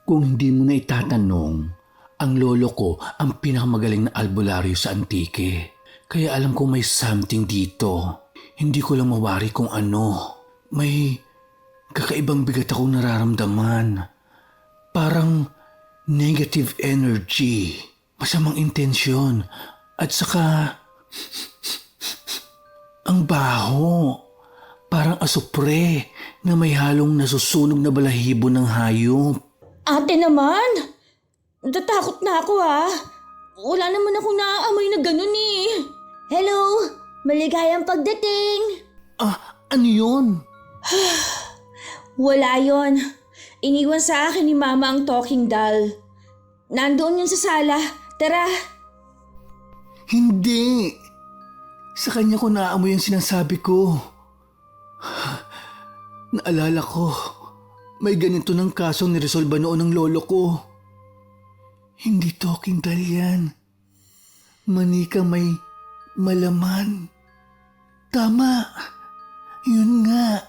Kung hindi mo na itatanong, ang lolo ko ang pinakamagaling na albularyo sa antike. Kaya alam ko may something dito. Hindi ko lang mawari kung ano. May kakaibang bigat akong nararamdaman. Parang negative energy, masamang intensyon, at saka ang baho. Parang asupre na may halong nasusunog na balahibo ng hayop. Ate naman, natatakot na ako ha. Wala naman akong naaamoy na ganun eh. Hello, maligayang pagdating. Ano yun? Wala yon. Iniwan sa akin ni Mama ang talking doll. Nandoon yun sa sala. Tara. Hindi. Sa kanya ko naamoy ang sinasabi ko. Naalala ko, may ganito ng kasong niresolba noon ng lolo ko. Hindi talking doll yan. Manika may malaman. Tama. Yun nga.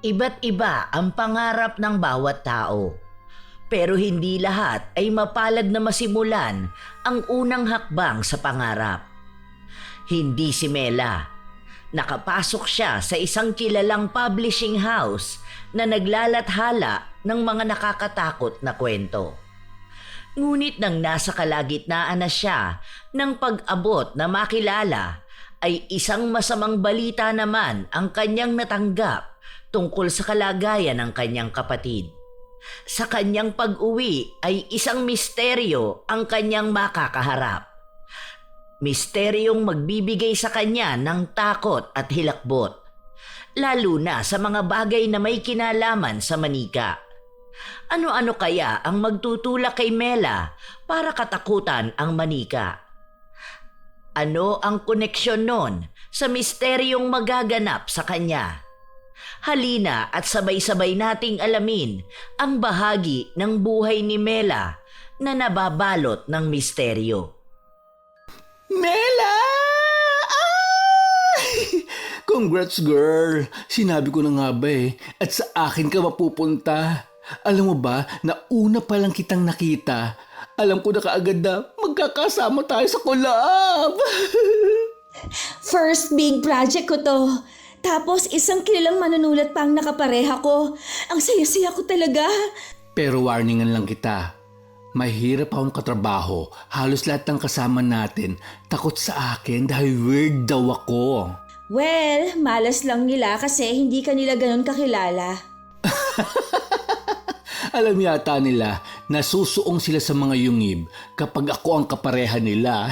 Iba't iba ang pangarap ng bawat tao. Pero hindi lahat ay mapalad na masimulan ang unang hakbang sa pangarap. Hindi si Mela. Nakapasok siya sa isang kilalang publishing house na naglalathala ng mga nakakatakot na kwento. Ngunit nang nasa kalagitnaan na siya ng pag-abot na makilala, ay isang masamang balita naman ang kanyang natanggap tungkol sa kalagayan ng kanyang kapatid. Sa kanyang pag-uwi ay isang misteryo ang kanyang makakaharap. Misteryong magbibigay sa kanya ng takot at hilakbot, lalo na sa mga bagay na may kinalaman sa manika. Ano-ano kaya ang magtutulak kay Mela para katakutan ang manika? Ano ang koneksyon nun sa misteryong magaganap sa kanya? Halina at sabay-sabay nating alamin ang bahagi ng buhay ni Mela na nababalot ng misteryo. Mela! Ay! Congrats, girl! Sinabi ko na nga ba at sa akin ka mapupunta. Alam mo ba na una pa lang kitang nakita, alam ko na kaagad na magkakasama tayo sa collab. First big project ko to. Tapos isang kilalang manunulat pa ang nakapareha ko. Ang saya-saya ko talaga. Pero warningan lang kita. Mahirap akong katrabaho. Halos lahat ng kasama natin takot sa akin dahil weird daw ako. Well, malas lang nila kasi hindi ka nila ganun kakilala. Alam yata nila na susuong sila sa mga yungib kapag ako ang kapareha nila.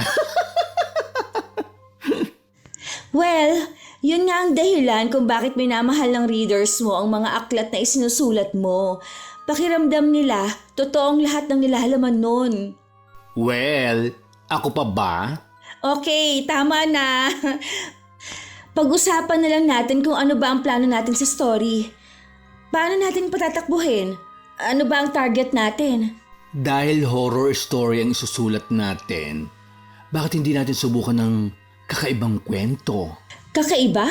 Well, yun nga ang dahilan kung bakit minamahal ng readers mo ang mga aklat na isinusulat mo. Pakiramdam nila, totoong lahat ng nilalaman nun. Well, ako pa ba? Okay, tama na. Pag-usapan na lang natin kung ano ba ang plano natin sa story. Paano natin patatakbuhin? Ano ba ang target natin? Dahil horror story ang isusulat natin, bakit hindi natin subukan ng kakaibang kwento? Kakaiba?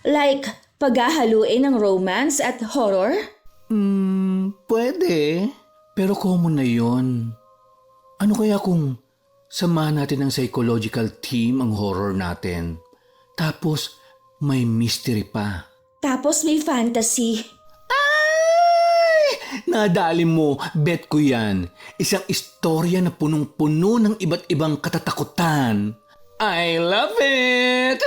Like paghahaluin ng romance at horror? Pwede. Pero common na yon. Ano kaya kung samahan natin ng psychological team ang horror natin? Tapos may mystery pa. Tapos may fantasy. Nadali mo, bet ko yan. Isang istorya na punong-puno ng iba't ibang katatakutan. I love it!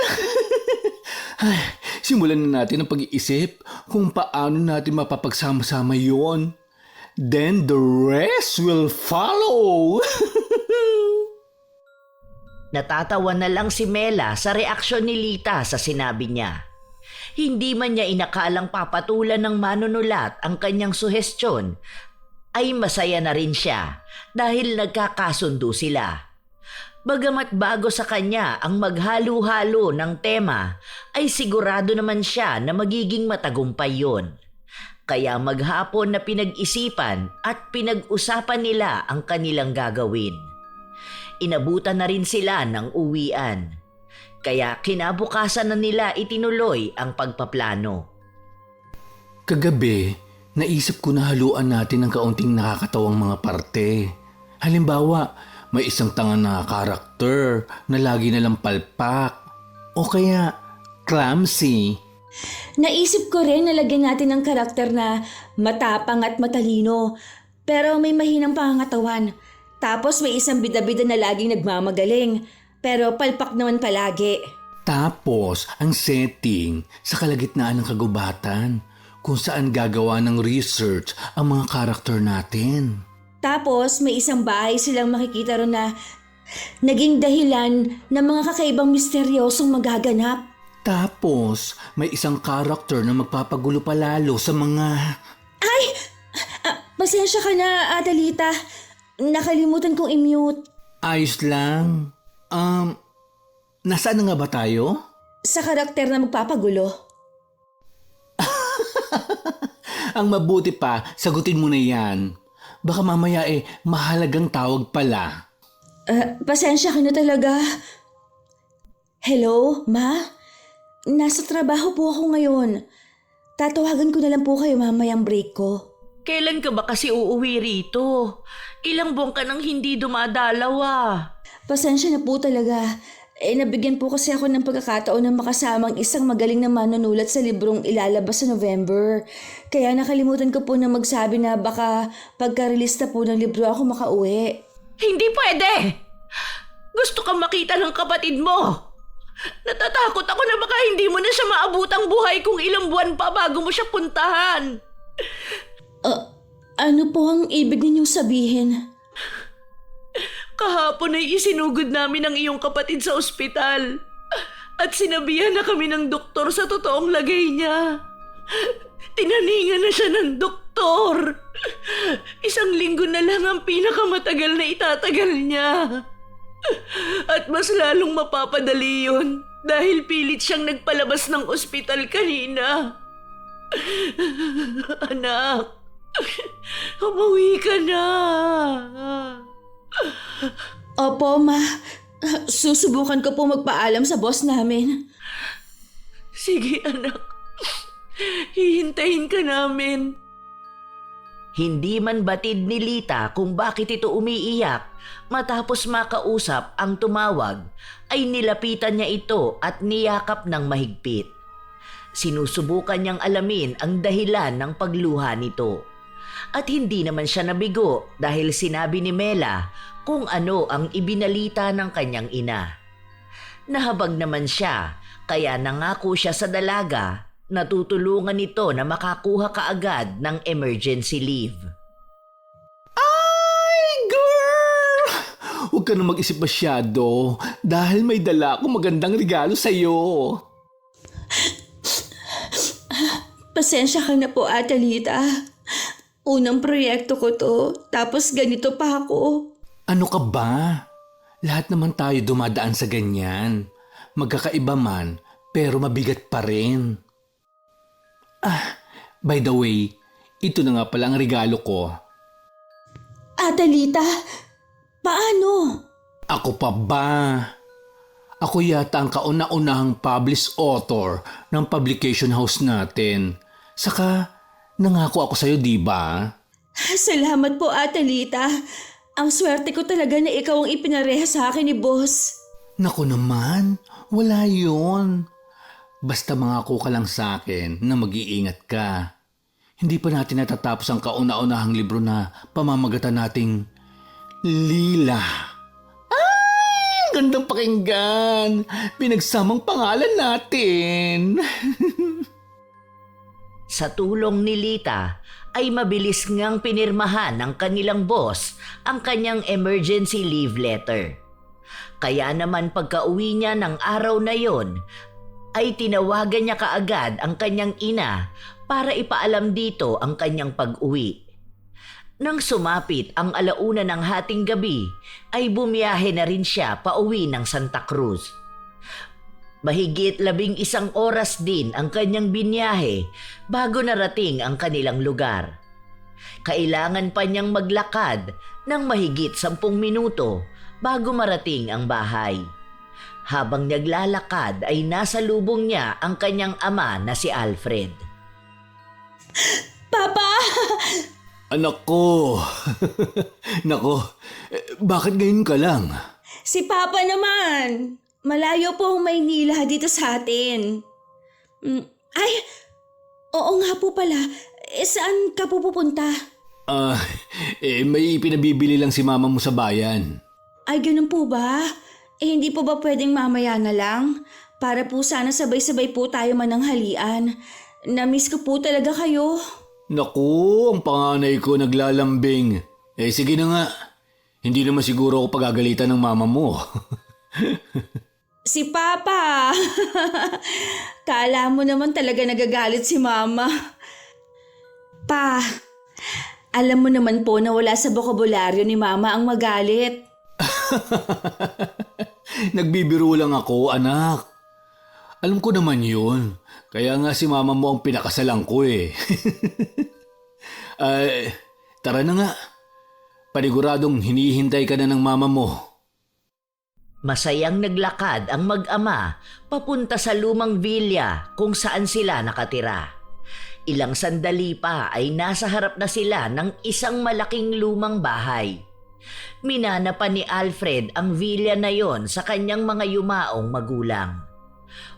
Ay, simulan na natin ang pag-iisip kung paano natin mapapagsama-sama yon. Then the rest will follow. Natatawa na lang si Mela sa reaksyon ni Lita sa sinabi niya. Hindi man niya inakalang papatulan ng manunulat ang kanyang suhestyon, ay masaya na rin siya dahil nagkakasundo sila. Bagamat bago sa kanya ang maghalo-halo ng tema, ay sigurado naman siya na magiging matagumpay yon. Kaya maghapon na pinag-isipan at pinag-usapan nila ang kanilang gagawin. Inabutan na rin sila ng uwian. Kaya kinabukasan na nila itinuloy ang pagpaplano. Kagabi, Naisip ko na haluan natin ng kaunting nakakatawang mga parte. Halimbawa, may isang tanga na karakter na lagi nalang palpak. O kaya, clumsy. Naisip ko rin na lagyan natin ng karakter na matapang at matalino, pero may mahinang pangangatawan. Tapos may isang bida-bida na laging nagmamagaling, pero palpak naman palagi. Tapos, ang setting sa kalagitnaan ng kagubatan kung saan gagawa ng research ang mga karakter natin. Tapos may isang bahay silang makikita ron na naging dahilan ng mga kakaibang misteryosong magaganap. Tapos, may isang karakter na magpapagulo palalo sa mga... Pasensya ka na, Adalita. Nakalimutan kong i-mute. Ayos lang. Nasaan na nga ba tayo? Sa karakter na magpapagulo. Ang mabuti pa, sagutin mo na yan. Baka mamaya mahalagang tawag pala. Pasensya ka na talaga. Hello, Ma? Nasa trabaho po ako ngayon. Tatawagan ko na lang po kayo mamayang break ko. Kailan ka ba kasi uuwi rito? Ilang buwan ka nang hindi dumadalaw Pasensya na po talaga. Nabigyan po kasi ako ng pagkakataon na makasamang isang magaling na manunulat sa librong ilalabas sa November. Kaya nakalimutan ko po na magsabi na baka pagka-release na po ng libro ako makauwi. Hindi pwede! Gusto kang makita ng kapatid mo! Natatakot ako na baka hindi mo na siya maabutang buhay kung ilang buwan pa bago mo siya puntahan. Ano po ang ibig ninyong sabihin? Kahapon ay isinugod namin ang iyong kapatid sa ospital. At sinabihan na kami ng doktor sa totoong lagay niya. Tinaningan na siya ng doktor. 1 linggo na lang ang pinakamatagal na itatagal niya. At mas lalong mapapadali yun dahil pilit siyang nagpalabas ng ospital kanina. Anak, umuwi ka na. Opo, Ma. Susubukan ko po magpaalam sa boss namin. Sige, anak. Hihintayin ka namin. Hindi man batid ni Lita kung bakit ito umiiyak, matapos makausap ang tumawag, ay nilapitan niya ito at niyakap ng mahigpit. Sinusubukan niyang alamin ang dahilan ng pagluha nito. At hindi naman siya nabigo dahil sinabi ni Mela kung ano ang ibinalita ng kanyang ina. Nahabag naman siya, kaya nangako siya sa dalaga na tutulungan nito na makakuha kaagad ng emergency leave. Ay, girl! Huwag ka na mag-isip masyado dahil may dala akong magandang regalo sa'yo. Pasensya ka na po, Atalita. Unang proyekto ko to, tapos ganito pa ako. Ano ka ba? Lahat naman tayo dumadaan sa ganyan. Magkakaiba man, pero mabigat pa rin. By the way, ito na nga pala ang regalo ko. Atalita, paano? Ako pa ba? Ako yata ang kauna-unahang published author ng publication house natin. Saka, nangako ako sa'yo, di ba? Salamat po, Atalita. Ang swerte ko talaga na ikaw ang ipinareha sa akin ni boss. Naku naman, wala yun. Basta mangako ka lang sa akin na mag-iingat ka. Hindi pa natin natatapos ang kauna-unahang libro na pamamagatan nating Lila. Ay, gandang pakinggan. Pinagsamang pangalan natin. Sa tulong ni Lita, ay mabilis ngang pinirmahan ng kanilang boss ang kanyang emergency leave letter. Kaya naman pagka-uwi niya ng araw na yon, ay tinawagan niya kaagad ang kanyang ina para ipaalam dito ang kanyang pag-uwi. Nang sumapit ang 1:00 ng hating gabi, ay bumiyahe na rin siya pauwi ng Santa Cruz. Mahigit 11 oras din ang kanyang binyahe bago narating ang kanilang lugar. Kailangan pa niyang maglakad ng mahigit 10 minuto bago marating ang bahay. Habang naglalakad ay nasa lubong niya ang kanyang ama na si Alfred. Papa! Anak ko! Nako, bakit ngayon ka lang? Si Papa naman! Malayo po ang Maynila dito sa atin. Ay, oo nga po pala. Saan ka po pupunta? May pinabibili lang si mama mo sa bayan. Ay, ganun po ba? Hindi po ba pwedeng mamaya na lang? Para po sana sabay-sabay po tayo mananghalian. Na-miss ko po talaga kayo. Naku, ang panganay ko naglalambing. Sige na nga. Hindi naman siguro ako pagagalitan ng mama mo. Si Papa! Kala mo naman talaga nagagalit si Mama. Pa, alam mo naman po na wala sa bokabularyo ni Mama ang magalit. Nagbibiro lang ako, anak. Alam ko naman yun. Kaya nga si mama mo ang pinakasalan ko eh. Tara na nga. Paniguradong hinihintay ka na ng mama mo. Masayang naglakad ang mag-ama papunta sa lumang villa kung saan sila nakatira. Ilang sandali pa ay nasa harap na sila ng isang malaking lumang bahay. Minana pa ni Alfred ang villa na yon sa kanyang mga yumaong magulang.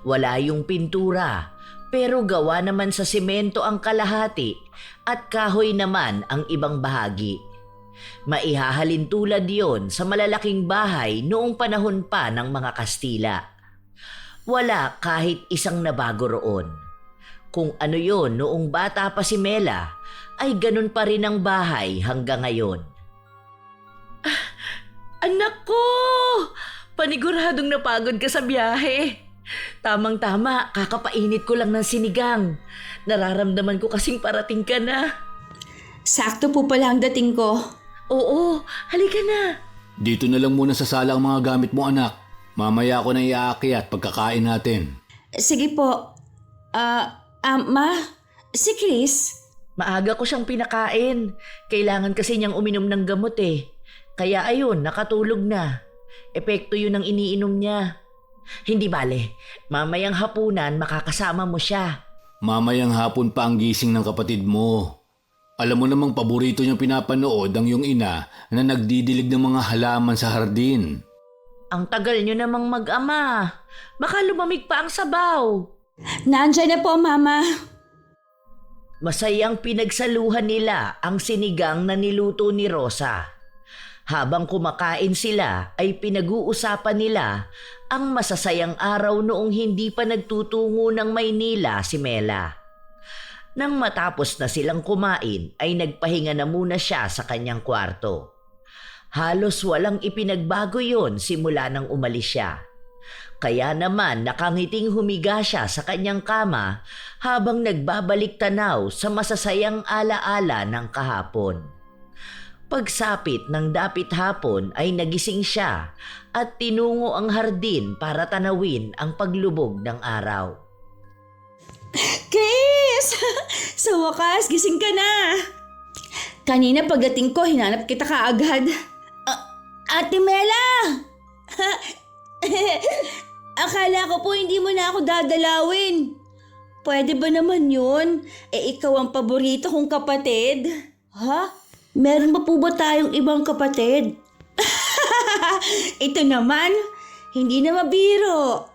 Wala yung pintura, pero gawa naman sa semento ang kalahati at kahoy naman ang ibang bahagi. Maihahalin tulad yon sa malalaking bahay noong panahon pa ng mga Kastila. Wala kahit isang nabago roon. Kung ano yon noong bata pa si Mela, ay ganun pa rin ang bahay hanggang ngayon. Anak ko! Paniguradong napagod ka sa biyahe. Tamang-tama, kakapainit ko lang ng sinigang. Nararamdaman ko kasing parating ka na. Sakto po pala ang dating ko. Oo, halika na. Dito na lang muna sa sala ang mga gamit mo, anak. Mamaya ako na iaakyat pagkakain natin. Sige po. Ma, si Chris? Maaga ko siyang pinakain. Kailangan kasi niyang uminom ng gamot eh. Kaya ayun, nakatulog na. Epekto yun ang iniinom niya. Hindi bale, mamayang hapunan makakasama mo siya. Mamayang hapon pa ang gising ng kapatid mo. Alam mo namang paborito niyang pinapanood ang iyong ina na nagdidilig ng mga halaman sa hardin. Ang tagal niyo namang mag-ama. Baka lumamig pa ang sabaw. Nandyan na po, Mama. Masayang pinagsaluhan nila ang sinigang na niluto ni Rosa. Habang kumakain sila ay pinag-uusapan nila ang masasayang araw noong hindi pa nagtutungo ng Maynila si Mela. Nang matapos na silang kumain ay nagpahinga na muna siya sa kanyang kwarto. Halos walang ipinagbago yon simula nang umalis siya. Kaya naman nakangiting humiga siya sa kanyang kama habang nagbabalik tanaw sa masasayang alaala ng kahapon. Pagsapit ng dapit hapon ay nagising siya at tinungo ang hardin para tanawin ang paglubog ng araw. Chris! Sa wakas, gising ka na. Kanina pagdating ko, hinanap kita kaagad. Ate Mela! Akala ko po hindi mo na ako dadalawin. Pwede ba naman yun? Ikaw ang paborito kong kapatid. Ha? Meron pa po ba tayong ibang kapatid? Ito naman, hindi na mabiro.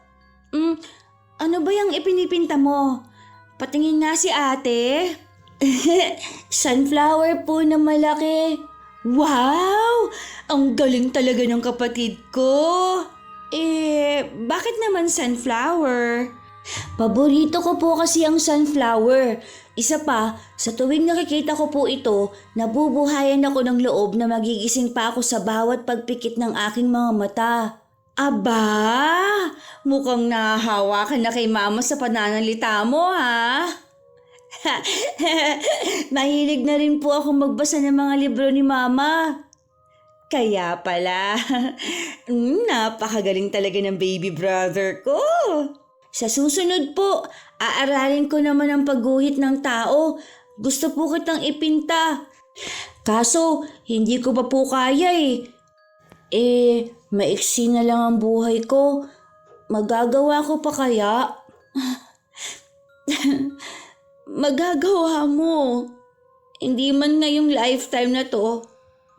Ano ba yung ipinipinta mo? Patingin nga si ate. Sunflower po na malaki. Wow! Ang galing talaga ng kapatid ko. Bakit naman sunflower? Paborito ko po kasi ang sunflower. Isa pa, sa tuwing nakikita ko po ito, nabubuhayan ako ng loob na magigising pa ako sa bawat pagpikit ng aking mga mata. Aba, mukhang nahahawa ka na kay mama sa pananalita mo, ha? Mahilig na rin po ako magbasa ng mga libro ni mama. Kaya pala, napakagaling talaga ng baby brother ko. Sa susunod po, aaralin ko naman ang pagguhit ng tao. Gusto po kitang ipinta. Kaso, hindi ko pa po kaya eh. Maiksi na lang ang buhay ko. Magagawa ko pa kaya? Magagawa mo. Hindi man ngayong lifetime na to.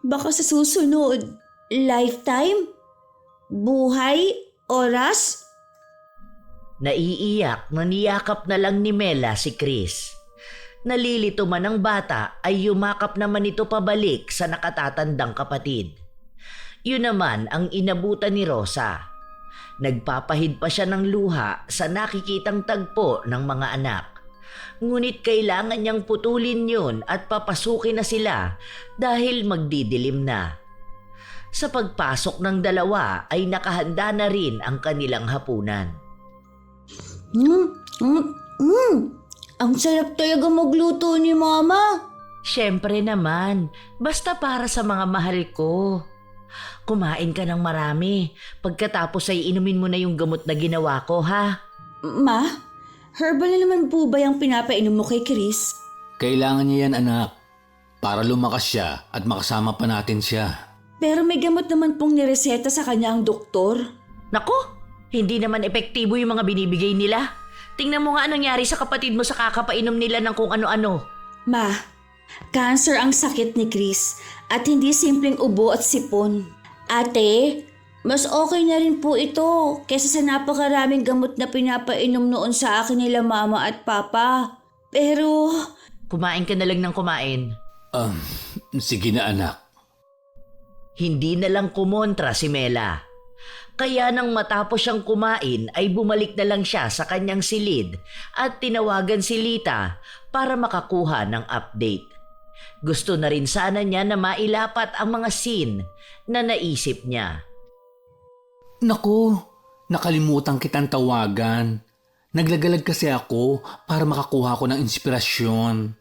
Baka sa susunod. Lifetime? Buhay? Oras? Naiiyak na niyakap na lang ni Mela si Chris. Nalilito man ang bata ay yumakap naman ito pabalik sa nakatatandang kapatid. Yun naman ang inabutan ni Rosa. Nagpapahid pa siya ng luha sa nakikitang tagpo ng mga anak. Ngunit kailangan niyang putulin yun at papasukin na sila dahil magdidilim na. Sa pagpasok ng dalawa ay nakahanda na rin ang kanilang hapunan. Ang sarap talaga magluto ni Mama. Siyempre naman, basta para sa mga mahal ko. Kumain ka ng marami. Pagkatapos ay inumin mo na yung gamot na ginawa ko, ha? Ma, herbal na naman po ba yung pinapainom mo kay Chris? Kailangan niya yan, anak. Para lumakas siya at makasama pa natin siya. Pero may gamot naman pong nireseta sa kanya ang doktor. Nako, hindi naman epektibo yung mga binibigay nila. Tingnan mo nga anong nangyari sa kapatid mo sa kakapainom nila ng kung ano-ano. Ma, cancer ang sakit ni Chris at hindi simpleng ubo at sipon. Ate, mas okay na rin po ito kaysa sa napakaraming gamot na pinapainom noon sa akin nila Mama at Papa. Pero... Kumain ka na lang ng kumain. Sige na, anak. Hindi na lang kumontra si Mela. Kaya nang matapos siyang kumain ay bumalik na lang siya sa kanyang silid at tinawagan si Lita para makakuha ng update. Gusto na rin sana niya na mailapat ang mga scene na naisip niya. Naku, nakalimutan kitang tawagan. Naglagalag kasi ako para makakuha ko ng inspirasyon.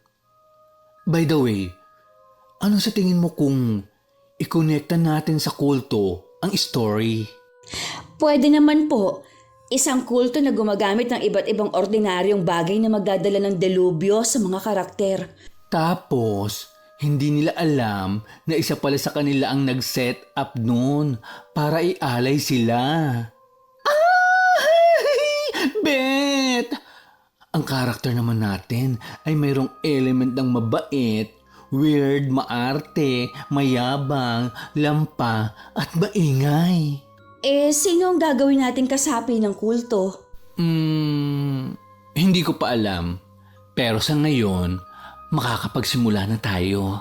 By the way, ano sa tingin mo kung i-connecta natin sa kulto ang story? pwede naman po. Isang kulto na gumagamit ng iba't ibang ordinaryong bagay na magdadala ng delubyo sa mga karakter. Tapos, hindi nila alam na isa pala sa kanila ang nag-set up noon para ialay sila. Bet! Ang karakter naman natin ay mayroong element ng mabait, weird, maarte, mayabang, lampa at maingay. Sino ang gagawin natin kasapi ng kulto? Hindi ko pa alam. Pero sa ngayon, makakapagsimula na tayo.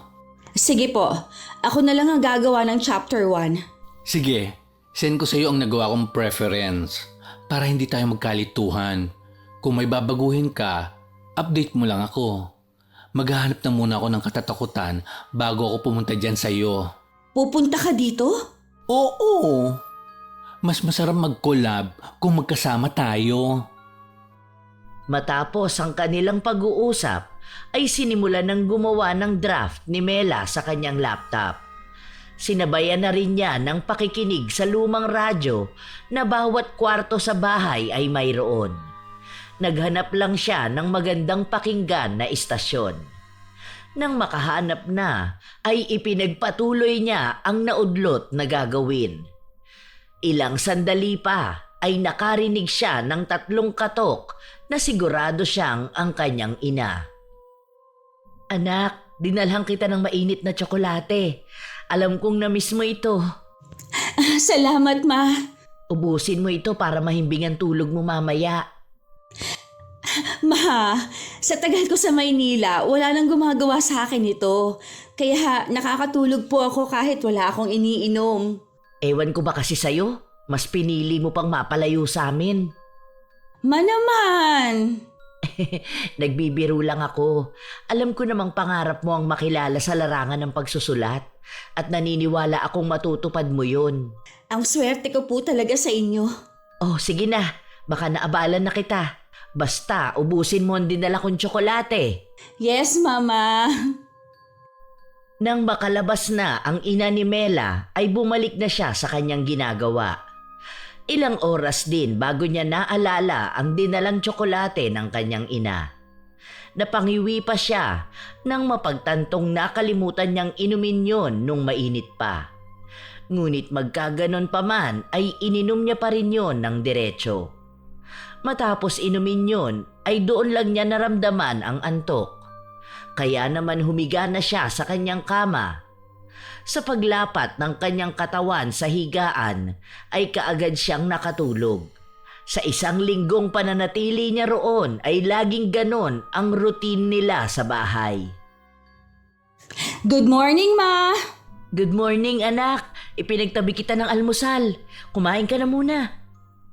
Sige po, ako na lang ang gagawa ng chapter 1. Sige, send ko sa iyo ang nagawa kong preference para hindi tayo magkalituhan. Kung may babaguhin ka, update mo lang ako. Maghahanap na muna ako ng katatakutan bago ako pumunta dyan sa iyo. Pupunta ka dito? Oo! Mas masarap mag-collab kung magkasama tayo. Matapos ang kanilang pag-uusap, ay sinimulan ng gumawa ng draft ni Mela sa kanyang laptop. Sinabayan na rin niya ng pakikinig sa lumang radyo na bawat kwarto sa bahay ay mayroon. Naghanap lang siya ng magandang pakinggan na istasyon. Nang makahanap na, ay ipinagpatuloy niya ang naudlot na gagawin. Ilang sandali pa ay nakarinig siya ng 3 katok na sigurado siyang ang kanyang ina. Anak, dinalhan kita ng mainit na tsokolate. Alam kong na-miss mo ito. Salamat, Ma. Ubusin mo ito para mahimbing ang tulog mo mamaya. Ma, sa tagal ko sa Maynila, wala nang gumagawa sa akin ito. Kaya nakakatulog po ako kahit wala akong iniinom. Ewan ko ba kasi sa'yo? Mas pinili mo pang mapalayo sa amin. Ma naman! Nagbibiro lang ako. Alam ko namang pangarap mo ang makilala sa larangan ng pagsusulat at naniniwala akong matutupad mo yun. Ang swerte ko po talaga sa inyo. Oh, sige na. Baka naabalan na kita. Basta, ubusin mo ang dinala kong tsokolate. Yes, Mama. Nang makalabas na ang ina ni Mela, ay bumalik na siya sa kanyang ginagawa. Ilang oras din bago niya naalala ang dinalang tsokolate ng kanyang ina. Napangiwi pa siya nang mapagtantong nakalimutan niyang inumin yon nung mainit pa. Ngunit magkaganon pa man ay ininom niya pa rin yon ng diretso. Matapos inumin yon ay doon lang niya naramdaman ang antok. Kaya naman humiga na siya sa kanyang kama. Sa paglapat ng kanyang katawan sa higaan ay kaagad siyang nakatulog. Sa 1 linggong pananatili niya roon ay laging ganon ang routine nila sa bahay. Good morning, Ma! Good morning, anak. Ipinagtabi kita ng almusal. Kumain ka na muna.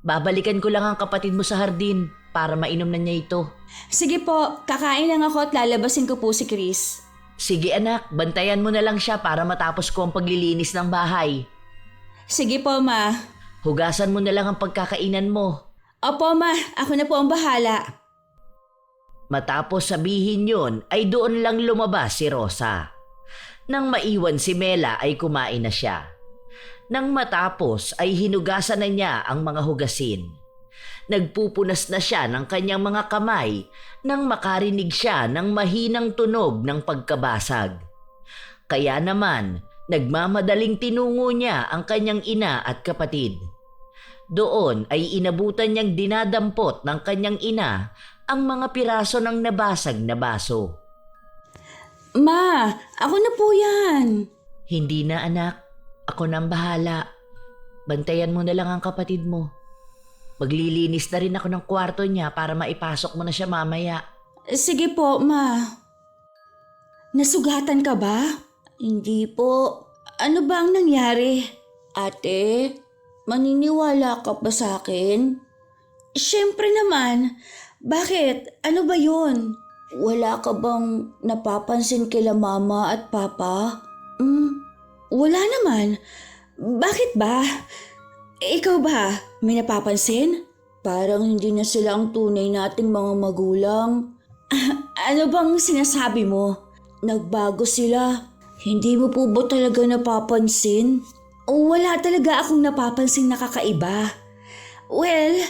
Babalikan ko lang ang kapatid mo sa hardin para mainom na niya ito. Sige po, kakain lang ako at lalabasin ko po si Chris. Sige anak, bantayan mo na lang siya para matapos ko ang paglilinis ng bahay. Sige po, Ma. Hugasan mo na lang ang pagkakainan mo. Opo, Ma. Ako na po ang bahala. Matapos sabihin yun ay doon lang lumabas si Rosa. Nang maiwan si Mela ay kumain na siya. Nang matapos ay hinugasan na niya ang mga hugasin. Nagpupunas na siya ng kanyang mga kamay nang makarinig siya ng mahinang tunog ng pagkabasag. Kaya naman, nagmamadaling tinungo niya ang kanyang ina at kapatid. Doon ay inabutan niyang dinadampot ng kanyang ina ang mga piraso ng nabasag na baso. Ma, ako na po yan. Hindi na anak, ako nang bahala. Bantayan mo na lang ang kapatid mo. Maglilinis na rin ako ng kwarto niya para maipasok mo na siya mamaya. Sige po, Ma. Nasugatan ka ba? Hindi po. Ano ba ang nangyari? Ate, maniniwala ka ba sa akin? Siyempre naman. Bakit? Ano ba yun? Wala ka bang napapansin kila Mama at Papa? Wala naman. Bakit ba? Ikaw ba? May napapansin? Parang hindi na sila ang tunay nating mga magulang. Ano bang sinasabi mo? Nagbago sila. Hindi mo po ba talaga napapansin? O wala talaga akong napapansin na kakaiba? Well,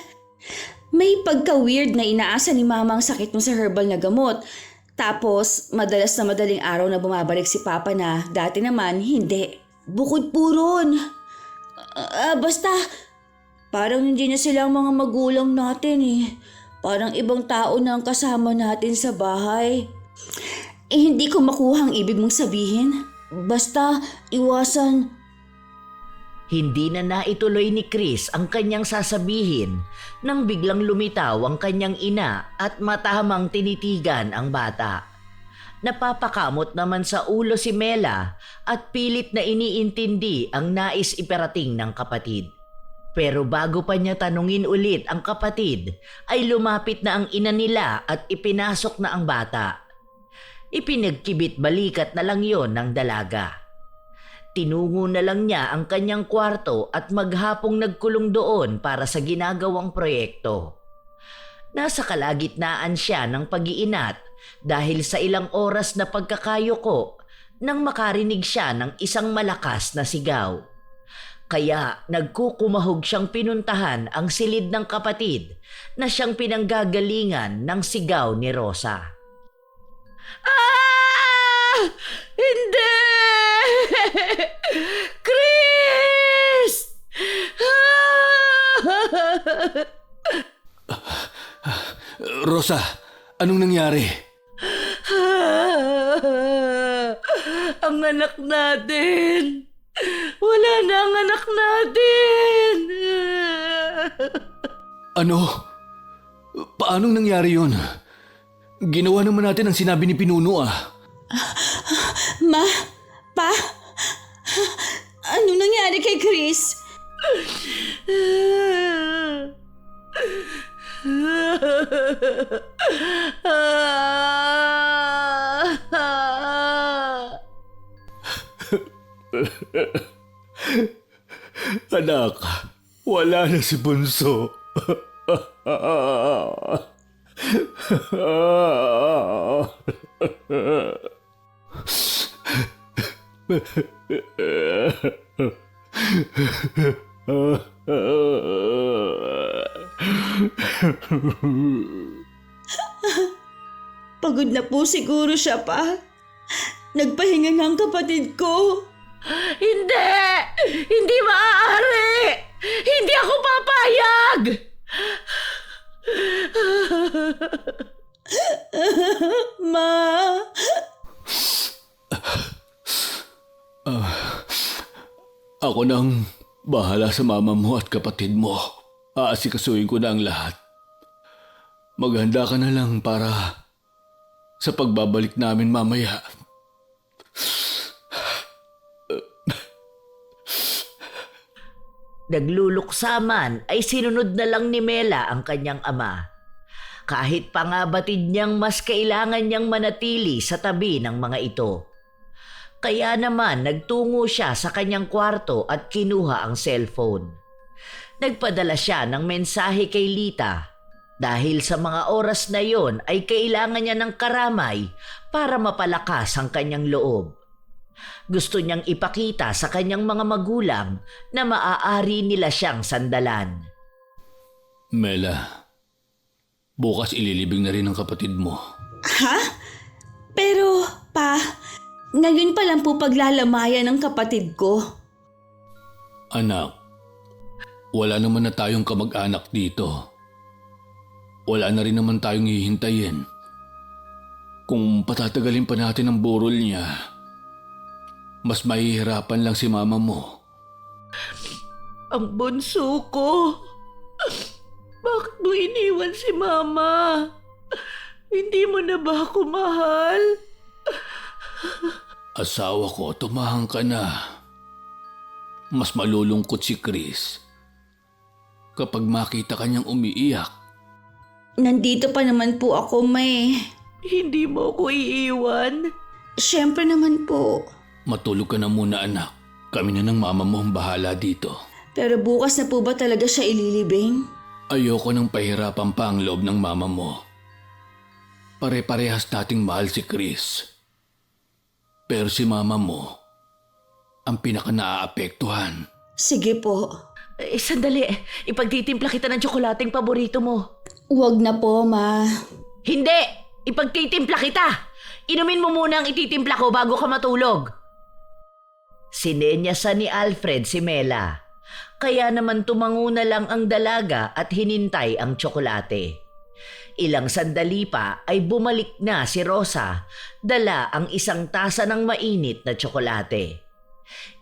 may pagka-weird na inaasa ni Mama ang sakit mo sa herbal na gamot. Tapos, madalas na madaling araw na bumabalik si Papa na dati naman hindi. Bukod po ron. Basta, parang hindi na sila ang mga magulang natin eh. Parang ibang tao na ang kasama natin sa bahay. Hindi ko makuha ang ibig mong sabihin. Basta, iwasan. Hindi na naituloy ni Chris ang kanyang sasabihin nang biglang lumitaw ang kanyang ina at matamang tinitigan ang bata. Napapakamot naman sa ulo si Mela at pilit na iniintindi ang nais iparating ng kapatid. Pero bago pa niya tanungin ulit ang kapatid, ay lumapit na ang ina nila at ipinasok na ang bata. Ipinagkibit balikat na lang yon ng dalaga. Tinungo na lang niya ang kanyang kwarto at maghapong nagkulong doon para sa ginagawang proyekto. Nasa kalagitnaan siya ng pag-iinat dahil sa ilang oras na pagkakayuko nang makarinig siya ng isang malakas na sigaw. Kaya nagkukumahog siyang pinuntahan ang silid ng kapatid na siyang pinanggagalingan ng sigaw ni Rosa. Ah! Hindi! Chris! Rosa, anong nangyari? Ang anak natin! Wala na ang anak natin! Ano? Paanong nangyari yun? Ginawa naman natin ang sinabi ni Pinuno ah. Ma? Pa? Ano nangyari kay Chris? Anak, wala na si Bunso. Pagod na po siguro siya pa. Nagpahinga nga ang kapatid ko. Hindi! Hindi maaari! Hindi ako papayag! Ma! Ako nang bahala sa mama mo at kapatid mo. Aasikasuhin ko na ang lahat. Maghanda ka na lang para sa pagbabalik namin mamaya. Nagluluksa man ay sinunod na lang ni Mela ang kanyang ama. Kahit pa nga batid niyang mas kailangan niyang manatili sa tabi ng mga ito. Kaya naman nagtungo siya sa kanyang kwarto at kinuha ang cellphone. Nagpadala siya ng mensahe kay Lita dahil sa mga oras na yon ay kailangan niya ng karamay para mapalakas ang kanyang loob. Gusto niyang ipakita sa kanyang mga magulang na maaari nila siyang sandalan. Mela, bukas ililibing na rin ang kapatid mo. Ha? Pero, pa, ngayon pa lang po paglalamayan ng kapatid ko. Anak, wala naman na tayong kamag-anak dito. Wala na rin naman tayong hihintayin. Kung patatagalin pa natin ang burol niya, mas mahihirapan lang si mama mo. Ang bunso ko. Bakit mo iniwan si Mama? Hindi mo na ba ako mahal? Asawa ko, tumahang ka na. Mas malulungkot si Chris kapag makita kanyang umiiyak. Nandito pa naman po ako, May. Hindi mo ako iiwan? Siyempre naman po. Matulog ka na muna, anak. Kami na ng mama mo ang bahala dito. Pero bukas na po ba talaga siya ililibing? Ayoko nang pahirapan pa ang loob ng mama mo. Pare-parehas nating mahal si Chris. Pero si mama mo ang pinaka-naaapektuhan. Sige po. Sandali. Ipagtitimpla kita ng tsokolating paborito mo. Huwag na po, Ma. Hindi! Ipagtitimpla kita! Inumin mo muna ang ititimpla ko bago ka matulog. Sinenyasan ni Alfred si Mela. Kaya naman tumango na lang ang dalaga at hinintay ang tsokolate. Ilang sandali pa ay bumalik na si Rosa, dala ang isang tasa ng mainit na tsokolate.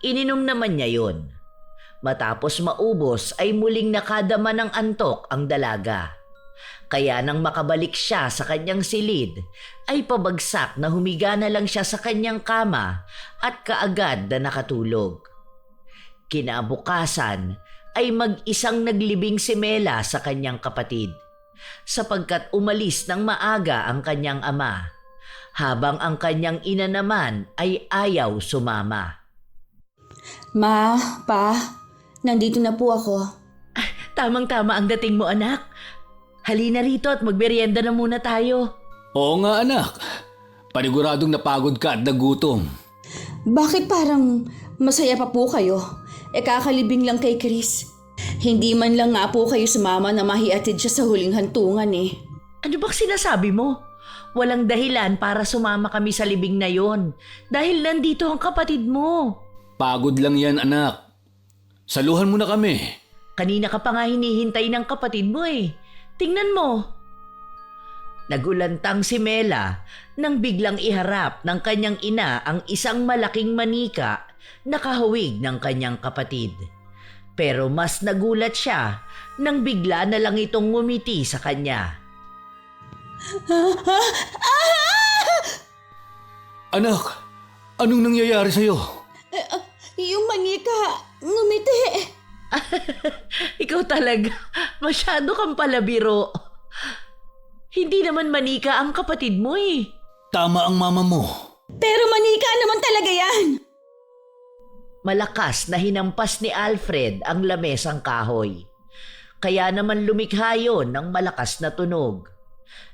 Ininom naman niya yun. Matapos maubos ay muling nakadama ng antok ang dalaga. Kaya nang makabalik siya sa kanyang silid, ay pabagsak na humiga na lang siya sa kanyang kama at kaagad na nakatulog. Kinabukasan ay mag-isang naglibing si Mela sa kanyang kapatid, sapagkat umalis ng maaga ang kanyang ama, habang ang kanyang ina naman ay ayaw sumama. Ma, Pa, nandito na po ako. Tamang-tama ang dating mo, anak. Halina rito at magmerienda na muna tayo. Oo nga, anak. Paniguradong napagod ka at nagutom. Bakit parang masaya pa po kayo? Kakalibing lang kay Chris. Hindi man lang nga po kayo sumama na mahiatid siya sa huling hantungan eh. Ano bang sinasabi mo? Walang dahilan para sumama kami sa libing na yon. Dahil nandito ang kapatid mo. Pagod lang yan, anak. Saluhan mo na kami. Kanina ka pa nga hinihintay ng kapatid mo eh. Tingnan mo. Nagulantang si Mela nang biglang iharap ng kanyang ina ang isang malaking manika na kahawig ng kanyang kapatid. Pero mas nagulat siya nang bigla na lang itong ngumiti sa kanya. Anak, anong nangyayari sa'yo? Yung manika, ngumiti. Ikaw talaga, masyado kang palabiro. Hindi naman manika ang kapatid mo eh. Tama ang mama mo. Pero manika naman talaga yan. Malakas na hinampas ni Alfred ang lamesang kahoy. Kaya naman lumikha yon ng malakas na tunog.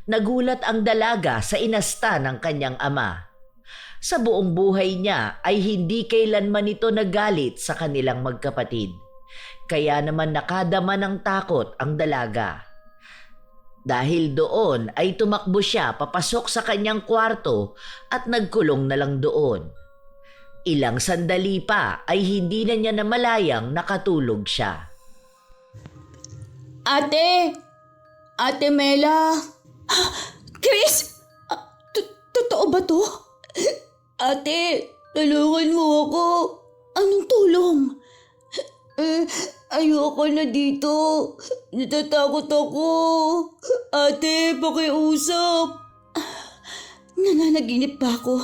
Nagulat ang dalaga sa inasta ng kanyang ama. Sa buong buhay niya ay hindi kailanman ito nagalit sa kanilang magkapatid. Kaya naman nakadama ng takot ang dalaga. Dahil doon ay tumakbo siya papasok sa kanyang kwarto at nagkulong na lang doon. Ilang sandali pa ay hindi na niya namalayang nakatulog siya. Ate! Ate Mela! Chris! Totoo ba to? Ate, tulungan mo ako. Anong tulong? Ayoko na dito. Natatakot ako. Ate, pakiusap. Nananaginip ba ako?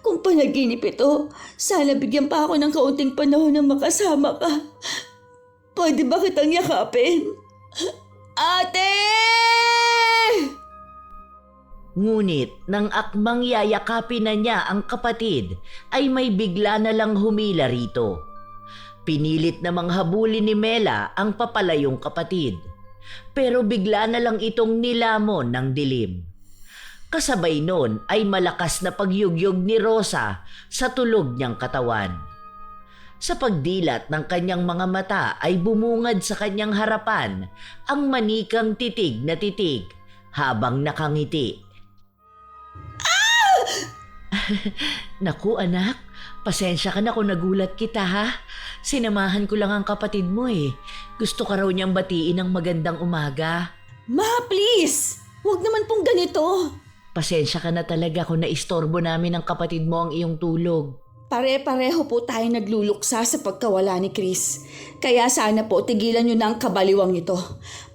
Kung panaginip ito, sana bigyan pa ako ng kaunting panahon na makasama ka. Pwede ba kitang yakapin? Ate! Ngunit nang akmang yayakapin na niya ang kapatid, ay may bigla na lang humila rito. Pinilit namang habulin ni Mela ang papalayong kapatid, pero bigla na lang itong nilamon ng dilim. Kasabay nun ay malakas na pagyugyog ni Rosa sa tulog niyang katawan. Sa pagdilat ng kanyang mga mata ay bumungad sa kanyang harapan ang manikang titig na titig habang nakangiti. Naku anak, pasensya ka na kung nagulat kita ha. Sinamahan ko lang ang kapatid mo eh. Gusto ka raw niyang batiin ng magandang umaga. Ma, please! Huwag naman pong ganito. Pasensya ka na talaga kung naistorbo namin ng kapatid mo ang iyong tulog. Pare-pareho po tayo nagluluksa sa pagkawala ni Chris. Kaya sana po tigilan niyo na ang kabaliwang ito.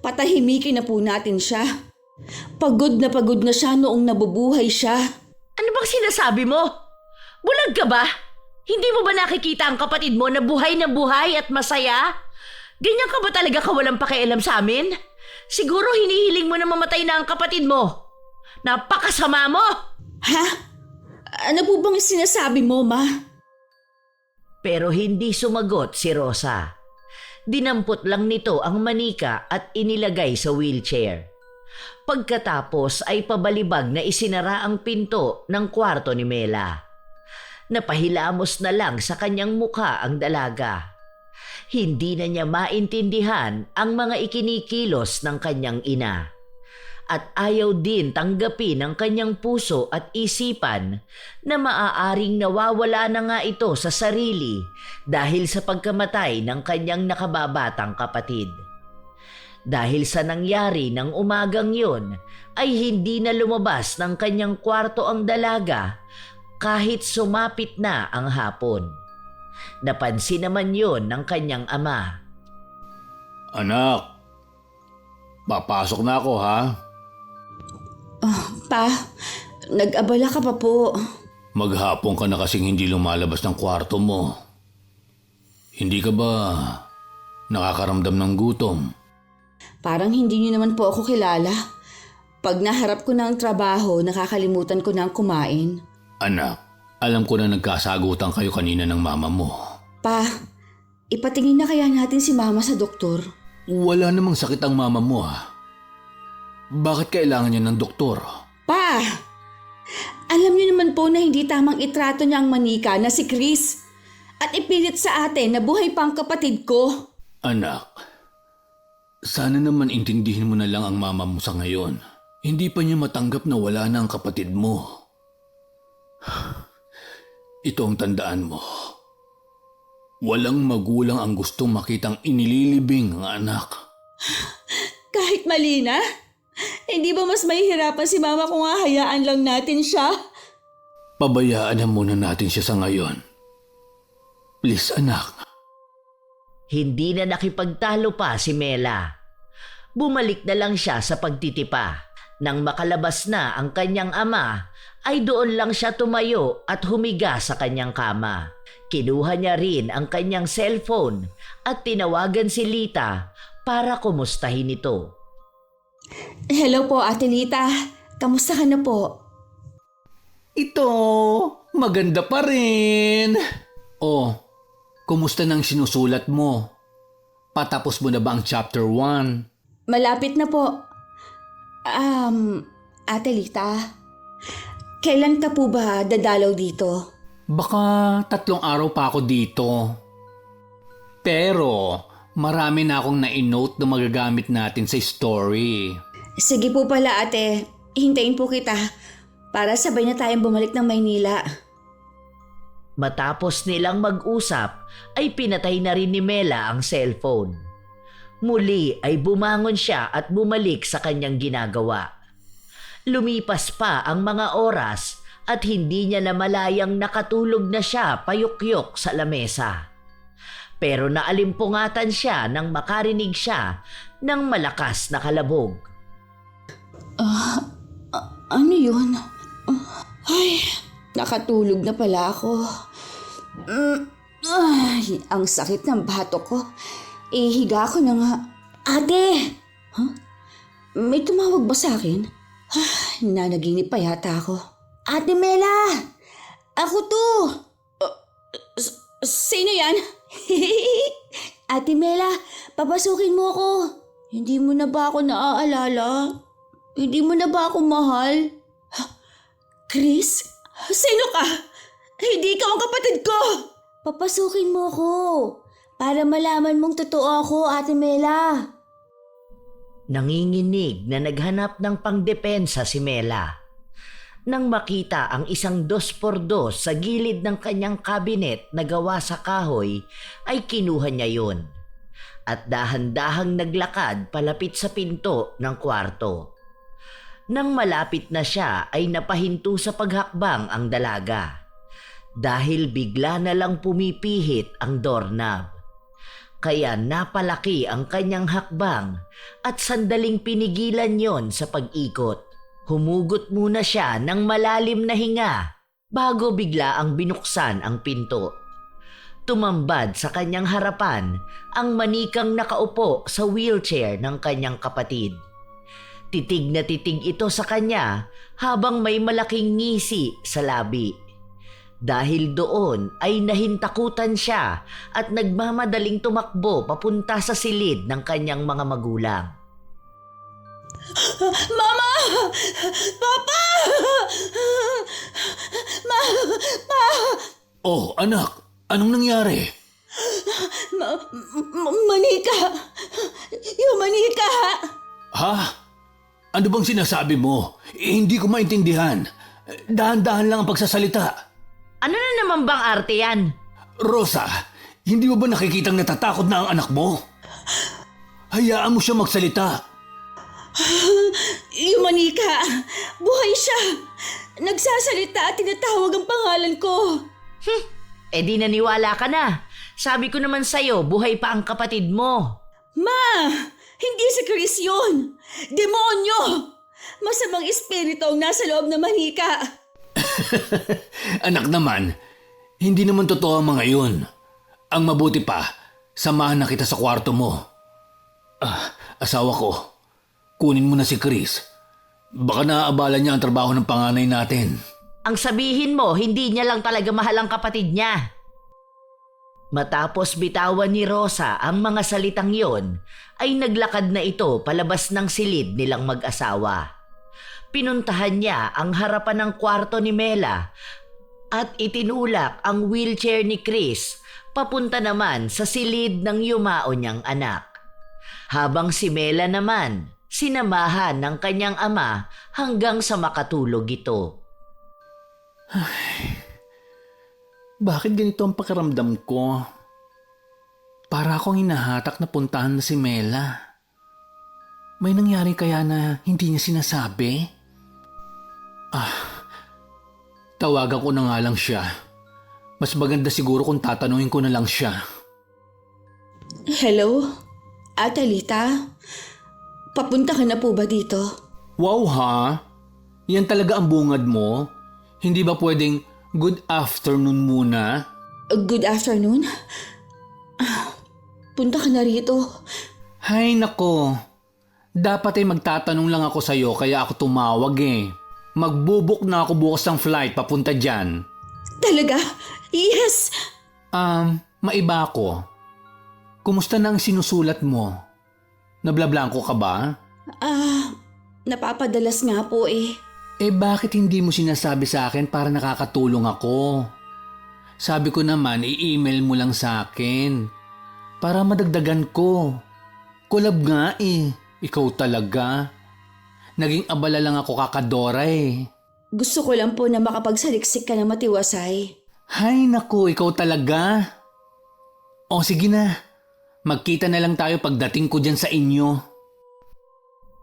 Patahimikin na po natin siya. Pagod na siya noong nabubuhay siya. Ano bang sinasabi mo? Bulag ka ba? Hindi mo ba nakikita ang kapatid mo na buhay at masaya? Ganyan ka ba talaga kawalang pakialam sa amin? Siguro hinihiling mo na mamatay na ang kapatid mo. Napakasama mo! Ha? Ano po bang sinasabi mo, Ma? Pero hindi sumagot si Rosa. Dinampot lang nito ang manika at inilagay sa wheelchair. Pagkatapos ay pabalibag na isinara ang pinto ng kwarto ni Mela. Napahilamos na lang sa kanyang mukha ang dalaga. Hindi na niya maintindihan ang mga ikinikilos ng kanyang ina. At ayaw din tanggapin ng kanyang puso at isipan na maaaring nawawala na nga ito sa sarili dahil sa pagkamatay ng kanyang nakababatang kapatid. Dahil sa nangyari ng umagang yon ay hindi na lumabas ng kanyang kwarto ang dalaga kahit sumapit na ang hapon. Napansin naman yon ng kanyang ama. Anak, papasok na ako ha? Pa, nag-abala ka pa po. Maghapon ka na kasing hindi lumalabas ng kwarto mo. Hindi ka ba nakakaramdam ng gutom? Parang hindi niyo naman po ako kilala. Pag naharap ko na ang trabaho, nakakalimutan ko na ang kumain. Anak, alam ko na nagkasagutan kayo kanina ng mama mo. Pa, ipatingin na kaya natin si Mama sa doktor? Wala namang sakit ang mama mo ha. Bakit kailangan niya ng doktor? Pa, alam niyo naman po na hindi tamang itrato niya ang manika na si Chris. At ipilit sa atin na buhay pa ang kapatid ko. Anak, sana naman intindihin mo na lang ang mama mo sa ngayon. Hindi pa niya matanggap na wala na ang kapatid mo. Ito ang tandaan mo. Walang magulang ang gustong makitang inililibing ang anak. Kahit mali na? Hindi ba mas mahihirapan si Mama kung hahayaan lang natin siya? Pabayaan na muna natin siya sa ngayon. Please, anak. Hindi na nakipagtalo pa si Mela. Bumalik na lang siya sa pagtitipa. Nang makalabas na ang kanyang ama, ay doon lang siya tumayo at humiga sa kanyang kama. Kinuha niya rin ang kanyang cellphone at tinawagan si Lita para kumustahin ito. Hello po, Ate Lita. Kamusta ka na po? Ito, maganda pa rin. Oh, kumusta nang sinusulat mo? Patapos mo na ba ang chapter 1? Malapit na po. Ate Lita, kailan ka po ba dadalaw dito? Baka 3 araw pa ako dito. Pero marami na akong na-note na magagamit natin sa story. Sige po pala ate, hintayin po kita para sabay na tayong bumalik ng Maynila. Matapos nilang mag-usap ay pinatay na rin ni Mela ang cellphone. Muli ay bumangon siya at bumalik sa kanyang ginagawa. Lumipas pa ang mga oras at hindi niya namalayang nakatulog na siya payukyok sa lamesa. Pero naalimpungatan siya nang makarinig siya ng malakas na kalabog. Ano yun? Ay, nakatulog na pala ako. Ay, ang sakit ng batok ko. Ihiga ko na nga. Ate! Huh? May tumawag ba sa akin? Nanaginip pa yata ako. Ate Mela! Ako to! Sino yan? Ate Mela, papasukin mo ako. Hindi mo na ba ako naaalala? Hindi mo na ba ako mahal? Chris? Sino ka? Hindi ikaw ang kapatid ko! Papasukin mo ako para malaman mong totoo ako, Ate Mela. Nanginginig na naghanap ng pangdepensa si Mela. Nang makita ang isang 2x2 sa gilid ng kanyang kabinet na gawa sa kahoy, ay kinuha niya yun. At dahan-dahang naglakad palapit sa pinto ng kwarto. Nang malapit na siya ay napahinto sa paghakbang ang dalaga. Dahil bigla na lang pumipihit ang doorknob. Kaya napalaki ang kanyang hakbang at sandaling pinigilan yon sa pag-ikot. Humugot muna siya ng malalim na hinga bago bigla ang binuksan ang pinto. Tumambad sa kanyang harapan ang manikang nakaupo sa wheelchair ng kanyang kapatid. Titig na titig ito sa kanya habang may malaking ngisi sa labi. Dahil doon ay nahintakutan siya at nagmamadaling tumakbo papunta sa silid ng kanyang mga magulang. Mama! Papa! Oh, anak, anong nangyari? Manika! Yung manika! Ha? Ano bang sinasabi mo? Hindi ko maintindihan. Dahan-dahan lang ang pagsasalita. Ano na naman bang arte yan? Rosa, hindi mo ba nakikitang natatakot na ang anak mo? Hayaan mo siya magsalita. Yung manika! Buhay siya! Nagsasalita at tinatawag ang pangalan ko. Eh di naniwala ka na. Sabi ko naman sa'yo, buhay pa ang kapatid mo. Ma! Hindi si Chris yun! Demonyo! Masamang espiritu ang nasa loob ng manika. Anak naman, hindi naman totoo ang mga yun. Ang mabuti pa, samahan na kita sa kwarto mo. Asawa ko, kunin mo na si Chris. Baka naaabala niya ang trabaho ng panganay natin. Ang sabihin mo, hindi niya lang talaga mahal ang kapatid niya. Matapos bitawan ni Rosa ang mga salitang yon, ay naglakad na ito palabas ng silid nilang mag-asawa. Pinuntahan niya ang harapan ng kwarto ni Mela at itinulak ang wheelchair ni Chris papunta naman sa silid ng yumao niyang anak. Habang si Mela naman, sinamahan ng kanyang ama hanggang sa makatulog ito. Bakit ganito ang pakiramdam ko? Para akong hinahatak na puntahan na si Mela. May nangyari kaya na hindi niya sinasabi? Tawagan ko na nga lang siya. Mas maganda siguro kung tatanungin ko na lang siya. Hello? Atalita? Papunta ka na po ba dito? Wow ha? Yan talaga ang bungad mo? Hindi ba pwedeng good afternoon muna? Good afternoon? Punta ka na rito. Hay nako. Dapat ay magtatanong lang ako sa'yo kaya ako tumawag eh. Magbubuk na ako bukas ng flight papunta dyan. Talaga? Yes! Maiba ako. Kumusta na ang sinusulat mo? Nablablangko ka ba? Napapadalas nga po eh. Eh bakit hindi mo sinasabi sa akin para nakakatulong ako? Sabi ko naman i-email mo lang sa akin. Para madagdagan ko. Collab nga eh. Ikaw talaga. Naging abala lang ako kakadora eh. Gusto ko lang po na makapagsaliksik ka na matiwasay. Hay naku, ikaw talaga. O sige na. Magkita na lang tayo pagdating ko dyan sa inyo.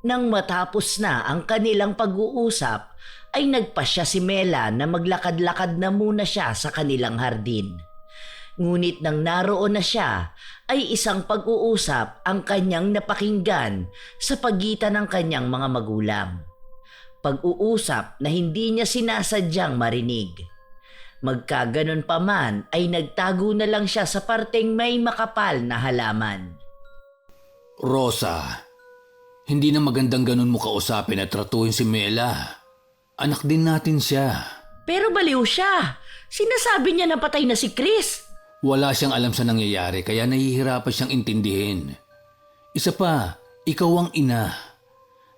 Nang matapos na ang kanilang pag-uusap, ay nagpasya si Mela na maglakad-lakad na muna siya sa kanilang hardin. Ngunit nang naroon na siya, ay isang pag-uusap ang kanyang napakinggan sa pagitan ng kanyang mga magulang. Pag-uusap na hindi niya sinasadyang marinig. Magkaganon pa man ay nagtago na lang siya sa parteng may makapal na halaman. Rosa, hindi na magandang ganun mo kausapin at tratuhin si Mela. Anak din natin siya. Pero baliw siya. Sinasabi niya na patay na si Chris. Wala siyang alam sa nangyayari kaya nahihirapan siyang intindihin. Isa pa, ikaw ang ina.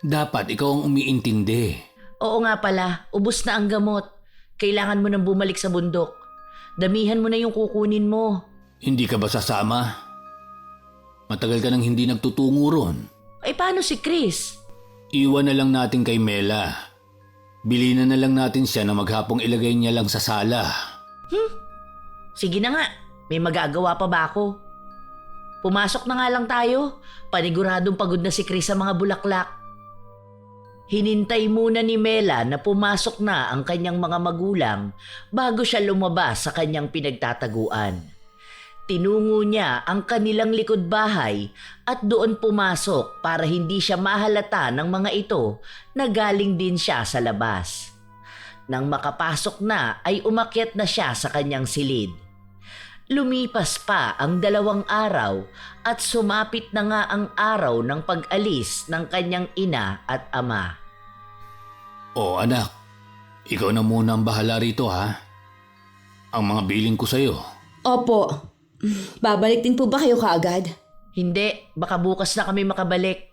Dapat ikaw ang umiintindi. Oo nga pala, ubos na ang gamot. Kailangan mo nang bumalik sa bundok. Damihan mo na yung kukunin mo. Hindi ka ba sasama? Matagal ka nang hindi nagtutungo ron. Ay paano si Chris? Iwan na lang natin kay Mela. Bilinan na lang natin siya na maghapong ilagay niya lang sa sala. Sige na nga, may magagawa pa ba ako? Pumasok na nga lang tayo. Paniguradong pagod na si Chris sa mga bulaklak. Hinintay muna ni Mela na pumasok na ang kanyang mga magulang bago siya lumabas sa kanyang pinagtataguan. Tinungo niya ang kanilang likod bahay at doon pumasok para hindi siya mahalata ng mga ito na galing din siya sa labas. Nang makapasok na ay umakyat na siya sa kanyang silid. Lumipas pa ang 2 araw at sumapit na nga ang araw ng pag-alis ng kanyang ina at ama. O anak, ikaw na muna ang bahala rito ha. Ang mga biling ko sa'yo. Opo. Babalik din po ba kayo kaagad? Hindi, baka bukas na kami makabalik.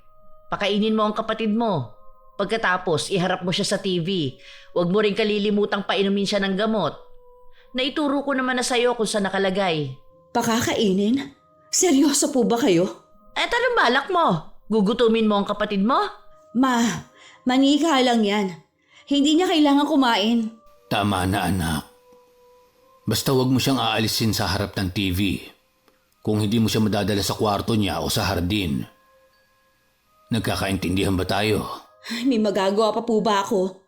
Pakainin mo ang kapatid mo. Pagkatapos, iharap mo siya sa TV. Huwag mo rin kalilimutang painumin siya ng gamot. Naituro ko naman na sa'yo kung saan nakalagay. Pakakainin? Seryoso po ba kayo? Anong balak mo? Gugutumin mo ang kapatid mo? Ma, manika lang yan. Hindi niya kailangan kumain. Tama na anak. Basta wag mo siyang aalisin sa harap ng TV. Kung hindi mo siya madadala sa kwarto niya o sa hardin. Nagkakaintindihan ba tayo? May magagawa pa po ba ako?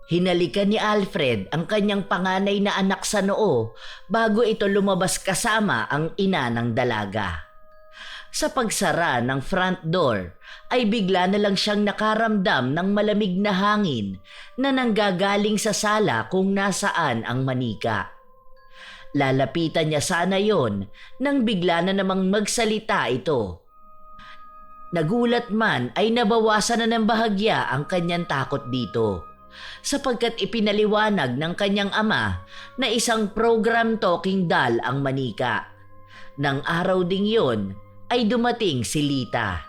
Hinalikan ni Alfred ang kanyang panganay na anak sa noo bago ito lumabas kasama ang ina ng dalaga. Sa pagsara ng front door ay bigla na lang siyang nakaramdam ng malamig na hangin na nanggagaling sa sala kung nasaan ang manika. Lalapitan niya sana yon nang bigla na namang magsalita ito. Nagulat man ay nabawasan na ng bahagya ang kanyang takot dito sapagkat ipinaliwanag ng kanyang ama na isang program talking doll ang manika. Nang araw ding yon ay dumating si Lita.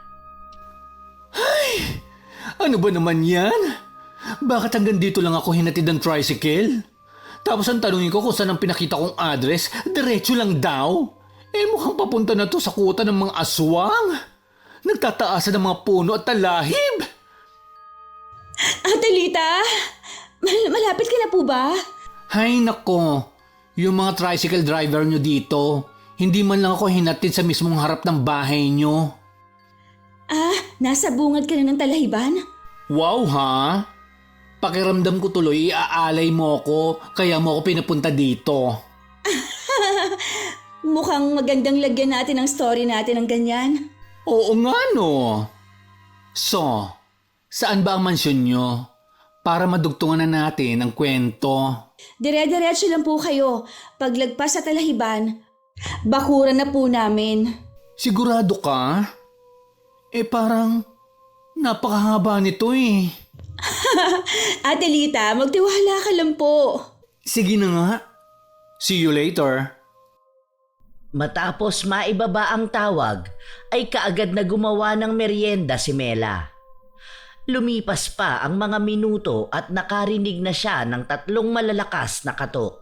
Ano ba naman yan? Bakit hanggang dito lang ako hinatid ng tricycle? Tapos ang tanungin ko kung saan ang pinakita kong address, diretso lang daw. Mukhang papunta na to sa kuta ng mga aswang. Nagtataasan ng mga puno at talahib. Ate Lita, malapit ka na po ba? Hay nako, yung mga tricycle driver nyo dito, hindi man lang ako hinatid sa mismong harap ng bahay nyo. Nasa bungad ka na ng talahiban? Wow ha? Pakiramdam ko tuloy iaalay mo ako, kaya mo ako pinapunta dito. Mukhang magandang lagyan natin ang story natin ng ganyan. Oo nga no. So, saan ba ang mansyon nyo? Para madugtungan na natin ang kwento. Dire-diretso lang po kayo. Paglagpas sa talahiban, bakuran na po namin. Sigurado ka? Parang napakahaba nito eh. Ate Lita, magtiwala ka lang po. Sige na nga. See you later. Matapos maibaba ang tawag, ay kaagad na gumawa ng merienda si Mela. Lumipas pa ang mga minuto at nakarinig na siya ng 3 malalakas na katok.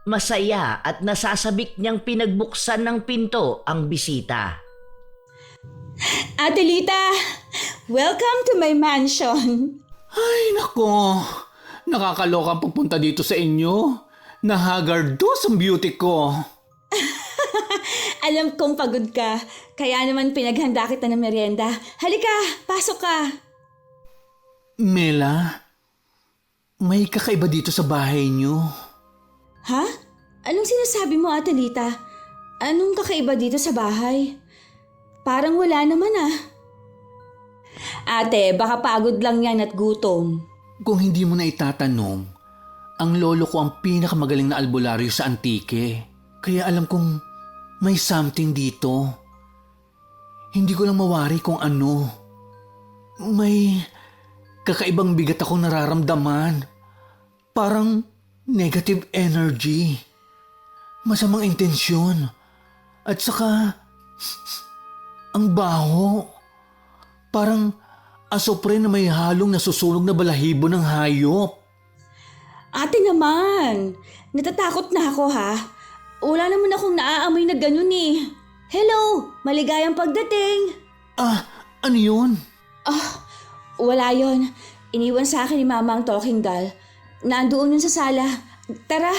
Masaya at nasasabik niyang pinagbuksan ng pinto ang bisita. Ate Lita, welcome to my mansion. Ay nako, nakakalokang pagpunta dito sa inyo. Nahagardos ang beauty ko. Alam kong pagod ka, kaya naman pinaghanda kita ng merienda. Halika, pasok ka. Mela, may kakaiba dito sa bahay niyo. Ha? Anong sinasabi mo, Ate Lita? Anong kakaiba dito sa bahay? Parang wala naman ah. Ate, baka pagod lang yan at gutom. Kung hindi mo na itatanong, ang lolo ko ang pinakamagaling na albularyo sa Antique. Kaya alam kong may something dito. Hindi ko lang mawari kung ano. May kakaibang bigat akong nararamdaman. Parang negative energy. Masamang intensyon. At saka, ang baho. Parang asopre na may halong nasusunog na balahibo ng hayop. Ate naman, natatakot na ako ha. Wala naman akong naaamoy na ganun eh. Hello, maligayang pagdating. Ano yun? Wala yon. Iniwan sa akin ni Mama ang talking doll. Nandoon yun sa sala. Tara.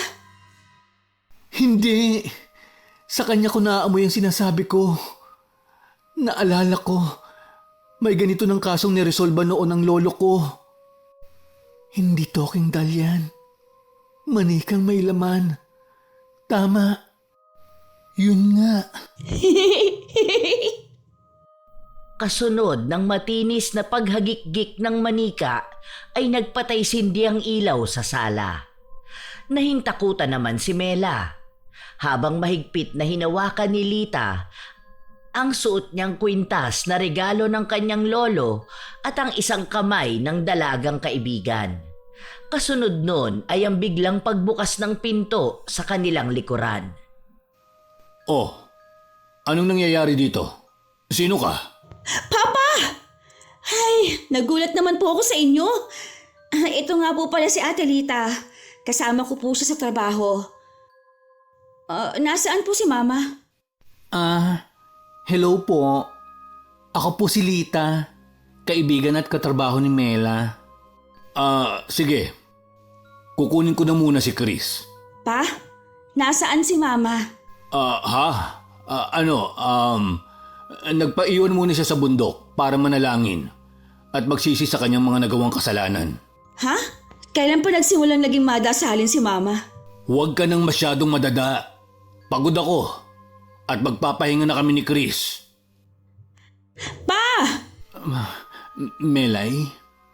Hindi. Sa kanya ko naaamoy ang sinasabi ko. Naalala ko, may ganito ng kasong niresolba noon ng lolo ko. Hindi talking doll yan. Manikang may laman. Tama. Yun nga. Kasunod ng matinis na paghagikgik ng manika ay nagpatay sindi ang ilaw sa sala. Nahintakutan naman si Mela. Habang mahigpit na hinawakan ni Lita ang suot niyang kwintas na regalo ng kanyang lolo at ang isang kamay ng dalagang kaibigan. Kasunod nun ay ang biglang pagbukas ng pinto sa kanilang likuran. Oh, anong nangyayari dito? Sino ka? Papa! Ay, nagulat naman po ako sa inyo. Ito nga po pala si Ate Lita. Kasama ko po siya sa trabaho. Nasaan po si Mama? Hello po. Ako po si Lita, kaibigan at katrabaho ni Mela. Sige. Kukunin ko na muna si Chris. Pa? Nasaan si Mama? Nagpaiwan muna siya sa bundok para manalangin at magsisi sa kanyang mga nagawang kasalanan. Ha? Kailan pa nagsimulang naging madasalin si Mama? Huwag ka nang masyadong madada. Pagod ako at magpapahinga na kami ni Chris. Pa! Melay,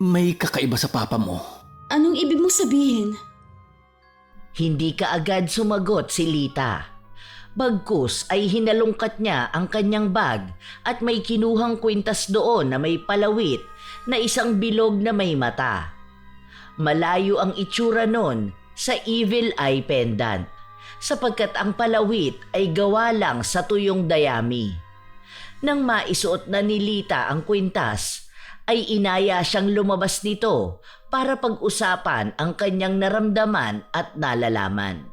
may kakaiba sa papa mo. Anong ibig mong sabihin? Hindi kaagad sumagot si Lita. Bagkus ay hinalungkat niya ang kanyang bag at may kinuhang kwintas doon na may palawit na isang bilog na may mata. Malayo ang itsura nun sa evil eye pendant sapagkat ang palawit ay gawa lang sa tuyong dayami. Nang maisuot na ni Lita ang kwintas, ay inaya siyang lumabas nito para pag-usapan ang kanyang naramdaman at nalalaman.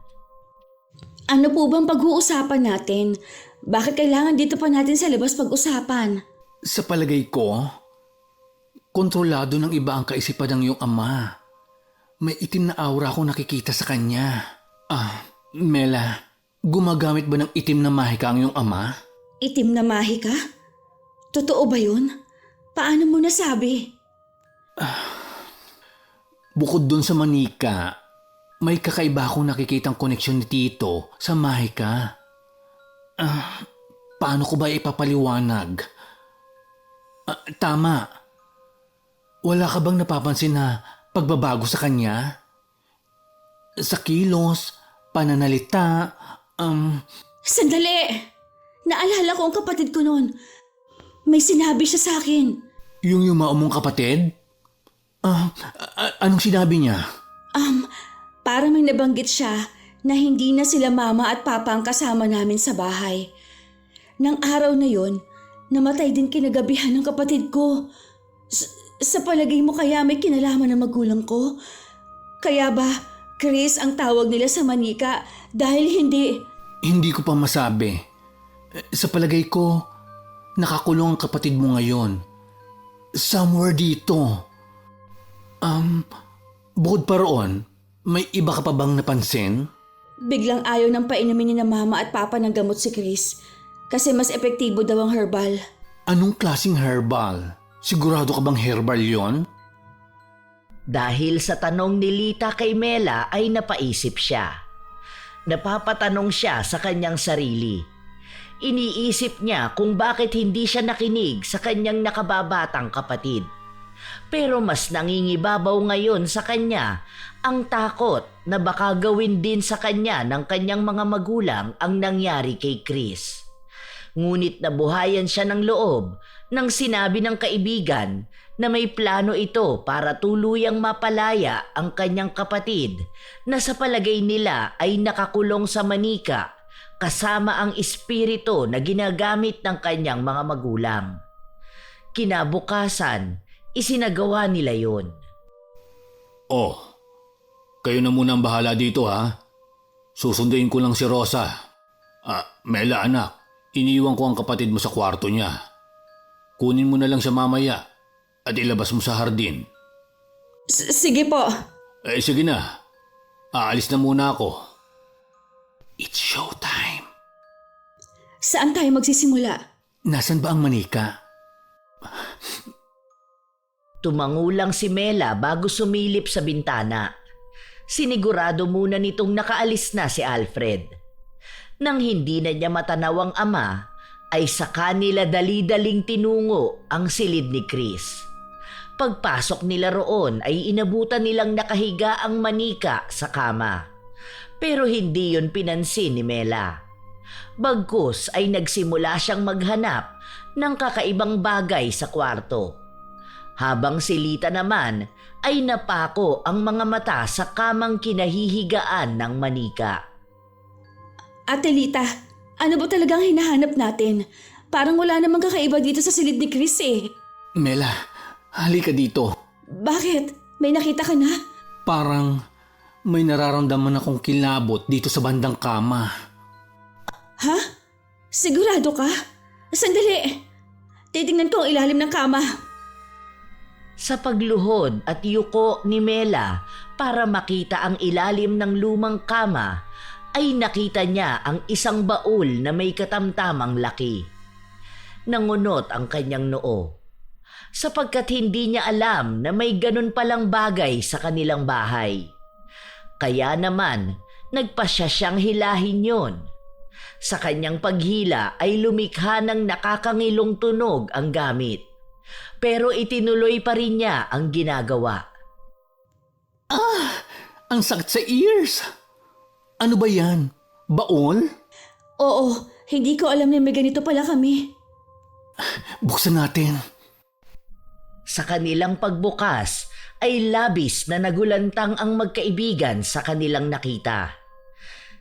Ano po bang pag-uusapan natin? Bakit kailangan dito pa natin sa labas pag-usapan? Sa palagay ko, kontrolado ng iba ang kaisipan ng iyong ama. May itim na aura akong nakikita sa kanya. Mela, gumagamit ba ng itim na mahika ang iyong ama? Itim na mahika? Totoo ba yun? Paano mo nasabi? Bukod dun sa manika, may kakaiba akong nakikitang koneksyon ni Tito sa mahika. Paano ko ba ipapaliwanag? Tama. Wala ka bang napapansin na pagbabago sa kanya? Sa kilos, pananalita, Sandali! Naalala ko ang kapatid ko noon. May sinabi siya sa akin. Yung yumao mong kapatid? Anong sinabi niya? Para may nabanggit siya na hindi na sila mama at papa ang kasama namin sa bahay. Nang araw na yon, namatay din kinagabihan ng kapatid ko. Sa palagay mo kaya may kinalaman ng magulang ko? Kaya ba Chris ang tawag nila sa manika dahil hindi... Hindi ko pa masabi. Sa palagay ko, nakakulong ang kapatid mo ngayon. Somewhere dito. Bukod pa roon, may iba ka pa bang napansin? Biglang ayaw ng painumin ni na mama at papa ng gamot si Chris. Kasi mas epektibo daw ang herbal. Anong klaseng herbal? Sigurado ka bang herbal yon? Dahil sa tanong ni Lita kay Mela ay napaisip siya. Napapatanong siya sa kanyang sarili. Iniisip niya kung bakit hindi siya nakinig sa kanyang nakababatang kapatid. Pero mas nangingibabaw ngayon sa kanya ang takot na baka gawin din sa kanya ng kanyang mga magulang ang nangyari kay Chris. Ngunit nabuhayan siya ng loob nang sinabi ng kaibigan na may plano ito para tuluyang mapalaya ang kanyang kapatid na sa palagay nila ay nakakulong sa manika kasama ang espiritu na ginagamit ng kanyang mga magulang. Kinabukasan, isinagawa nila yon. Oh, kayo na muna ang bahala dito ha. Susunduin ko lang si Rosa. Mela anak, iniwan ko ang kapatid mo sa kwarto niya. Kunin mo na lang siya mamaya at ilabas mo sa hardin. Sige po. Sige na. Aalis na muna ako. It's showtime. Saan tayo magsisimula? Nasaan ba ang manika? Tumangulang si Mela bago sumilip sa bintana. Sinigurado muna nitong nakaalis na si Alfred. Nang hindi na niya matanaw ang ama, ay sa kanila dali-daling tinungo ang silid ni Chris. Pagpasok nila roon ay inabutan nilang nakahiga ang manika sa kama. Pero hindi yon pinansin ni Mela. Bagkus ay nagsimula siyang maghanap ng kakaibang bagay sa kwarto. Habang si Lita naman ay napako ang mga mata sa kamang kinahihigaan ng manika. Ate Lita, ano ba talagang hinahanap natin? Parang wala namang kakaiba dito sa silid ni Chris eh. Mela, halika dito. Bakit? May nakita ka na? Parang may nararamdaman akong kilabot dito sa bandang kama. Ha? Sigurado ka? Sandali. Titingnan ko ang ilalim ng kama. Sa pagluhod at yuko ni Mela para makita ang ilalim ng lumang kama, ay nakita niya ang isang baul na may katamtamang laki. Nangunot ang kanyang noo, sapagkat hindi niya alam na may ganun palang bagay sa kanilang bahay. Kaya naman, nagpasya siyang hilahin yon. Sa kanyang paghila ay lumikha ng nakakangilong tunog ang gamit. Pero itinuloy pa rin niya ang ginagawa. Ang sakit sa ears. Ano ba yan? Baon? Oo, hindi ko alam na may ganito pala kami. Buksan natin. Sa kanilang pagbukas ay labis na nagulantang ang magkaibigan sa kanilang nakita.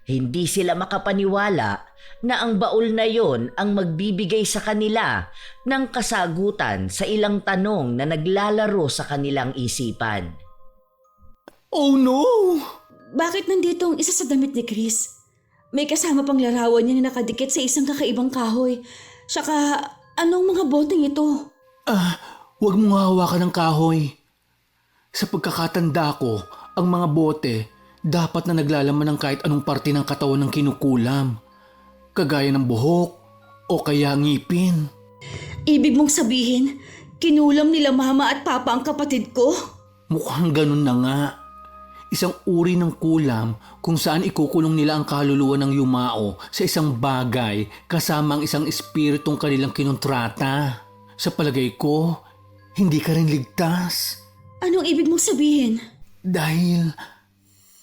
Hindi sila makapaniwala na ang baul na yon ang magbibigay sa kanila ng kasagutan sa ilang tanong na naglalaro sa kanilang isipan. Oh no! Bakit nandito ang isa sa damit ni Chris? May kasama pang larawan niya na nakadikit sa isang kakaibang kahoy. Saka, anong mga boteng ito? Huwag mong hawakan ng kahoy. Sa pagkakatanda ko, ang mga bote dapat na naglalaman ng kahit anong parte ng katawan ng kinukulam. Kagaya ng buhok o kaya ngipin. Ibig mong sabihin, kinulam nila mama at papa ang kapatid ko? Mukhang ganun na nga. Isang uri ng kulam kung saan ikukulong nila ang kaluluwa ng yumao sa isang bagay kasama ang isang espiritong kanilang kinontrata. Sa palagay ko, hindi ka rin ligtas. Anong ibig mong sabihin? Dahil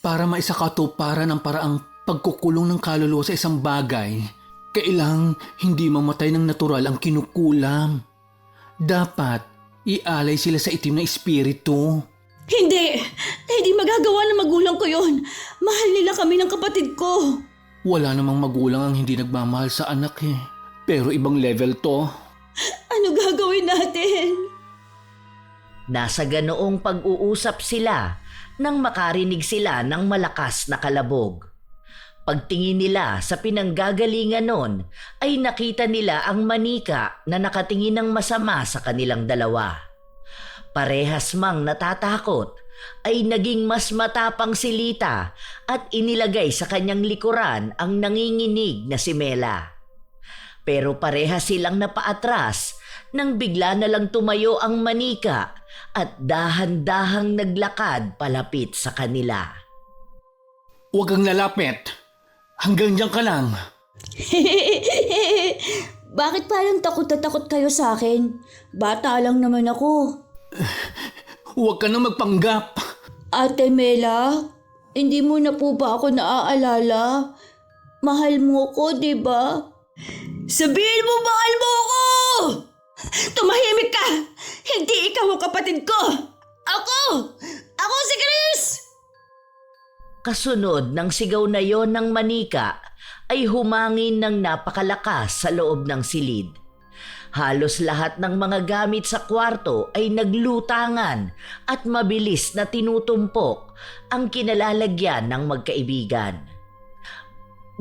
para maisakatuparan ang paraang pagkukulong ng kaluluwa sa isang bagay, kailang hindi mamatay ng natural ang kinukulam. Dapat ialay sila sa itim na espiritu. Hindi! Hindi magagawa ng magulang ko yon. Mahal nila kami ng kapatid ko. Wala namang magulang ang hindi nagmamahal sa anak eh. Pero ibang level to. Ano gagawin natin? Nasa ganoong pag-uusap sila nang makarinig sila ng malakas na kalabog. Pagtingin nila sa pinanggagalingan nun ay nakita nila ang manika na nakatingin ng masama sa kanilang dalawa. Parehas mang natatakot ay naging mas matapang si Lita at inilagay sa kanyang likuran ang nanginginig na si Mela. Pero pareha silang napaatras nang bigla na lang tumayo ang manika at dahan-dahang naglakad palapit sa kanila. Huwag kang lalapit. Hanggang diyan ka lang. Bakit parang takot na takot kayo sa akin? Bata lang naman ako. Huwag ka na magpanggap. Ate Mela, hindi mo na po ba ako naaalala? Mahal mo ko, di ba? Sabihin mo, mahal mo ako! Tumahimik ka! Hindi ikaw ang kapatid ko! Ako! Ako si Chris! Kasunod ng sigaw na yon ng manika ay humangin ng napakalakas sa loob ng silid. Halos lahat ng mga gamit sa kwarto ay naglutangan at mabilis na tinutumpok ang kinalalagyan ng magkaibigan.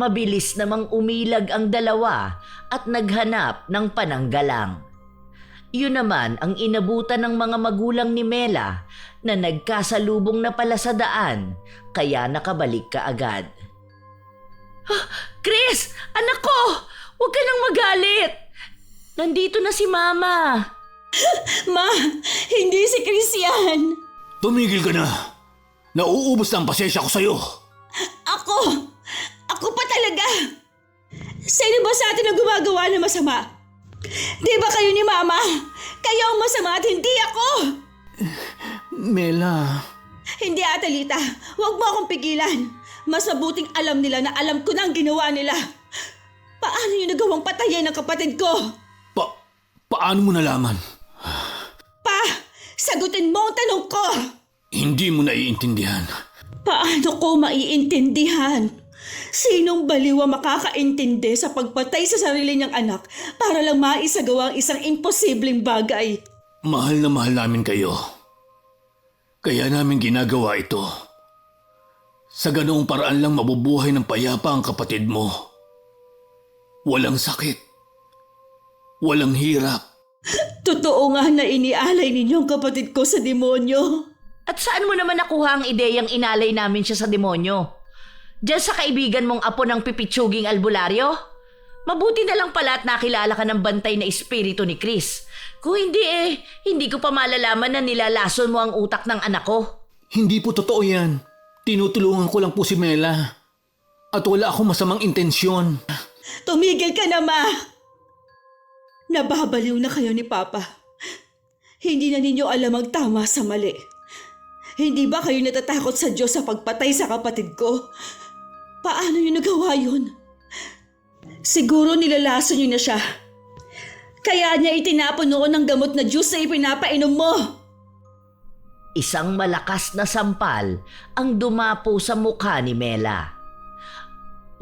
Mabilis namang umilag ang dalawa at naghanap ng pananggalang. Yun naman ang inabutan ng mga magulang ni Mela na nagkasalubong na pala sa daan kaya nakabalik ka agad. Chris! Anak ko! Huwag ka nang magalit! Nandito na si Mama! Ma, hindi si Chris yan! Tumigil ka na. Nauubos na ang pasensya ko sa'yo. Ako! Ako pa talaga! Sino ba sa atin ang gumagawa ng masama? Di ba kayo ni Mama? Kayo ang masama at hindi ako! Mela, Hindi, Atalita. Huwag mo akong pigilan. Mas mabuting alam nila na alam ko na ang ginawa nila. Paano yung nagawang patayin ng kapatid ko? paano mo nalaman? Pa, sagutin mo ang tanong ko! Hindi mo naiintindihan. Paano ko maiintindihan? Sinong baliw ang makakaintindi sa pagpatay sa sarili niyang anak para lang maisagawa ang isang imposibleng bagay? Mahal na mahal namin kayo. Kaya namin ginagawa ito. Sa ganoong paraan lang mabubuhay ng payapa ang kapatid mo. Walang sakit. Walang hirap. Totoo nga na inialay ninyo ang kapatid ko sa demonyo. At saan mo naman nakuha ang ideyang inalay namin siya sa demonyo? Diyan sa kaibigan mong apo ng pipitsuging albularyo? Mabuti na lang pala at nakilala ka ng bantay na espiritu ni Chris. Kung hindi hindi ko pa malalaman na nilalason mo ang utak ng anak ko. Hindi po totoo yan. Tinutulungan ko lang po si Mela. At wala akong masamang intensyon. Tumigil ka na, Ma! Nababaliw na kayo ni Papa. Hindi na ninyo alam ang tama sa mali. Hindi ba kayo natatakot sa Diyos sa pagpatay sa kapatid ko? Paano nyo nagawa yun? Siguro nilalason nyo na siya. Kaya niya itinapon noon ng gamot na juice na ipinapainom mo. Isang malakas na sampal ang dumapo sa mukha ni Mela.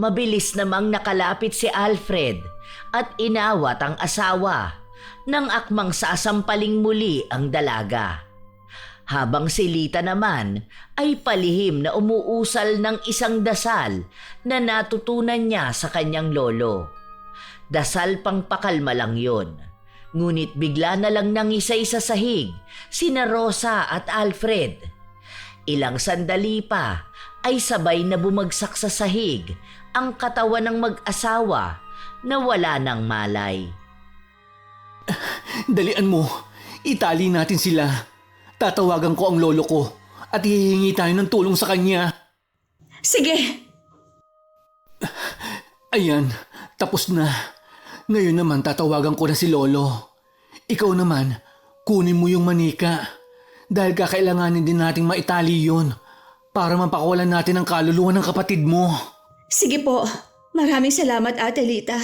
Mabilis namang nakalapit si Alfred at inawat ang asawa nang akmang sasampaling muli ang dalaga. Habang si Lita naman ay palihim na umuusal ng isang dasal na natutunan niya sa kanyang lolo. Dasal pang pakalma lang yun. Ngunit bigla na lang nangisay sa sahig sina Rosa at Alfred. Ilang sandali pa ay sabay na bumagsak sa sahig ang katawan ng mag-asawa na wala ng malay. Dalian mo. Itali natin sila. Tatawagan ko ang lolo ko at hihingi tayo ng tulong sa kanya. Sige. Ayan, tapos na. Ngayon naman tatawagan ko na si lolo. Ikaw naman, kunin mo yung manika. Dahil kakailanganin din nating maitali yun para mapakawalan natin ang kaluluwa ng kapatid mo. Sige po. Maraming salamat, Ate Lita.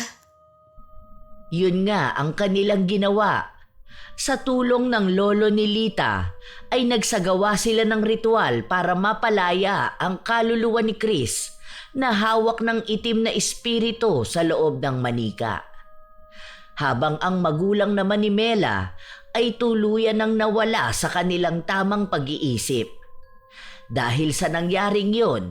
Yun nga ang kanilang ginawa. Sa tulong ng lolo ni Lita ay nagsagawa sila ng ritual para mapalaya ang kaluluwa ni Chris na hawak ng itim na espiritu sa loob ng manika. Habang ang magulang naman ni Mela ay tuluyan ng nawala sa kanilang tamang pag-iisip. Dahil sa nangyaring yon,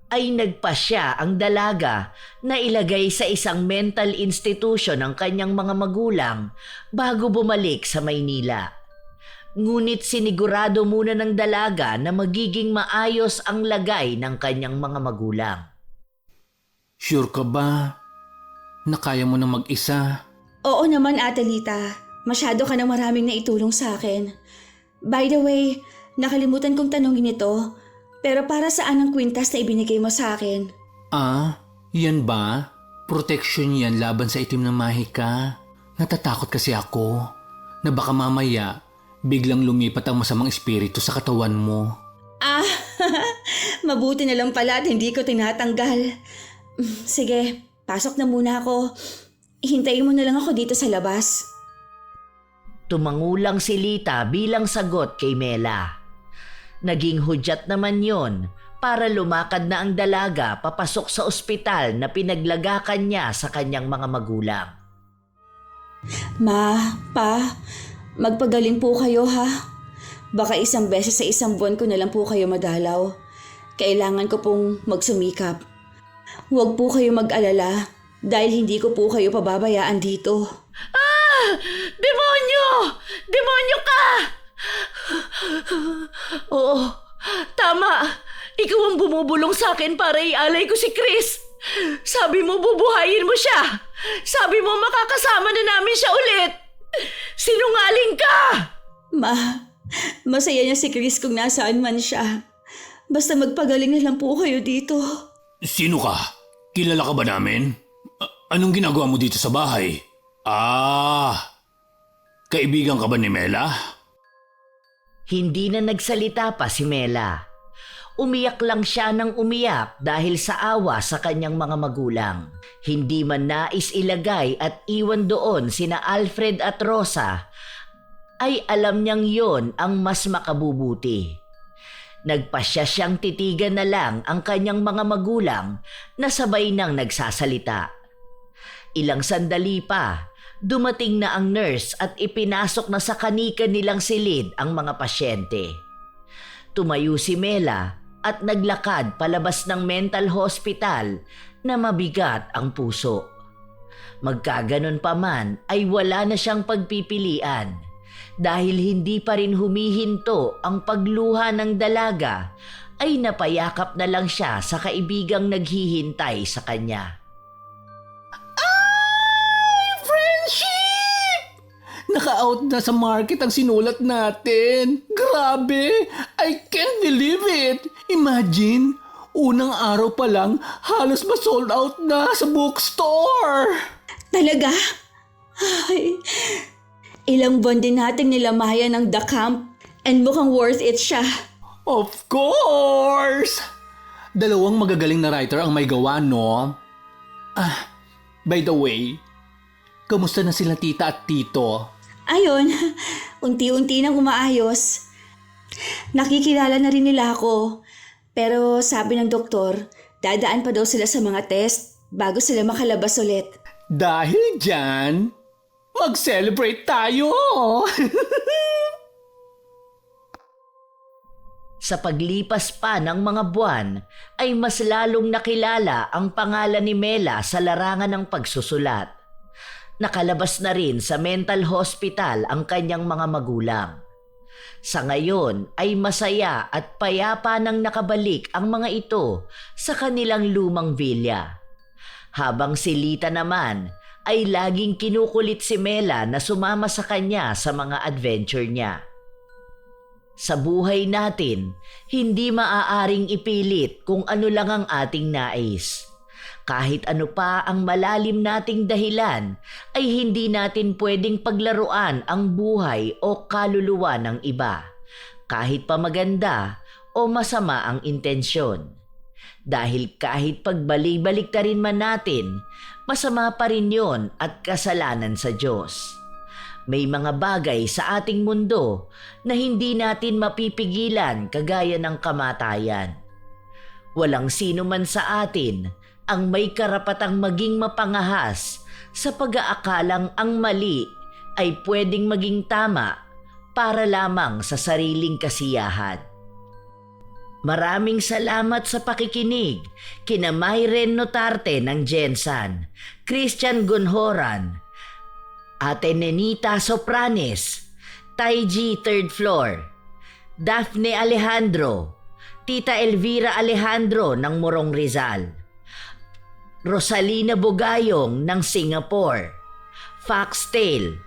ay nagpasya ang dalaga na ilagay sa isang mental institution ng kanyang mga magulang bago bumalik sa Maynila. Ngunit sinigurado muna ng dalaga na magiging maayos ang lagay ng kanyang mga magulang. Sure ka ba na kaya mo na mag-isa? Oo naman, Ate Lita. Masyado ka na maraming naitulong sa akin. By the way, nakalimutan kong tanongin ito, pero para saan ang kwintas na ibinigay mo sa akin? Ah, yan ba? Protection yan laban sa itim na mahika. Natatakot kasi ako na baka mamaya biglang lumipat ang masamang espiritu sa katawan mo. Ah, mabuti na lang pala at hindi ko tinatanggal. Sige, pasok na muna ako. Hintayin mo na lang ako dito sa labas. Tumangulang si Lita bilang sagot kay Mela. Naging hudyat naman yon para lumakad na ang dalaga papasok sa ospital na pinaglagakan niya sa kanyang mga magulang. Ma, Pa, magpagaling po kayo ha. Baka isang beses sa isang buwan ko na lang po kayo madalaw. Kailangan ko pong magsumikap. Huwag po kayo mag-alala dahil hindi ko po kayo pababayaan dito. Ah! Demonyo! Demonyo ka! Oo, tama. Ikaw ang bumubulong sa akin para ialay ko si Chris. Sabi mo bubuhayin mo siya. Sabi mo makakasama na namin siya ulit. Sinungaling ka! Ma, masaya niya si Chris kung nasaan man siya. Basta magpagaling na lang po kayo dito. Sino ka? Kilala ka ba namin? Anong ginagawa mo dito sa bahay? Kaibigan ka ba ni Mela? Hindi na nagsalita pa si Mela. Umiyak lang siya ng umiyak dahil sa awa sa kanyang mga magulang. Hindi man nais ilagay at iwan doon sina Alfred at Rosa, ay alam niyang yon ang mas makabubuti. Nagpasya siyang titigan na lang ang kanyang mga magulang na sabay nang nagsasalita. Ilang sandali pa, dumating na ang nurse at ipinasok na sa kanika nilang silid ang mga pasyente. Tumayo si Mela at naglakad palabas ng mental hospital na mabigat ang puso. Magkaganon pa man ay wala na siyang pagpipilian dahil hindi pa rin humihinto ang pagluha ng dalaga ay napayakap na lang siya sa kaibigang naghihintay sa kanya. Naka-out na sa market ang sinulat natin. Grabe! I can't believe it! Imagine, unang araw pa lang, halos ma-sold out na sa bookstore! Talaga? Ay, ilang buwan din nating nilamayan ng The Camp and mukhang worth it siya. Of course! Dalawang magagaling na writer ang may gawa, no? By the way, kamusta na sila tita at tito? Ayun, unti-unti nang umaayos. Nakikilala na rin nila ako. Pero sabi ng doktor, dadaan pa daw sila sa mga test bago sila makalabas ulit. Dahil dyan, mag-celebrate tayo! Sa paglipas pa ng mga buwan, ay mas lalong nakilala ang pangalan ni Mela sa larangan ng pagsusulat. Nakalabas na rin sa mental hospital ang kanyang mga magulang. Sa ngayon ay masaya at payapa nang nakabalik ang mga ito sa kanilang lumang villa. Habang si Lita naman ay laging kinukulit si Mela na sumama sa kanya sa mga adventure niya. Sa buhay natin, hindi maaaring ipilit kung ano lang ang ating nais. Kahit ano pa ang malalim nating dahilan, ay hindi natin pwedeng paglaruan ang buhay o kaluluwa ng iba, kahit pa maganda o masama ang intensyon. Dahil kahit pagbalik-balik ta rin man natin, masama pa rin yon at kasalanan sa Diyos. May mga bagay sa ating mundo na hindi natin mapipigilan kagaya ng kamatayan. Walang sino man sa atin ang may karapatang maging mapangahas sa pag-aakalang ang mali ay pwedeng maging tama para lamang sa sariling kasiyahan. Maraming salamat sa pakikinig kina Myren Notarte ng Jensan, Christian Gonhoran, Ate Nenita Sopranes, Taiji third floor, Daphne Alejandro, Tita Elvira Alejandro ng Morong Rizal, Rosalina Bugayong ng Singapore, Foxtail,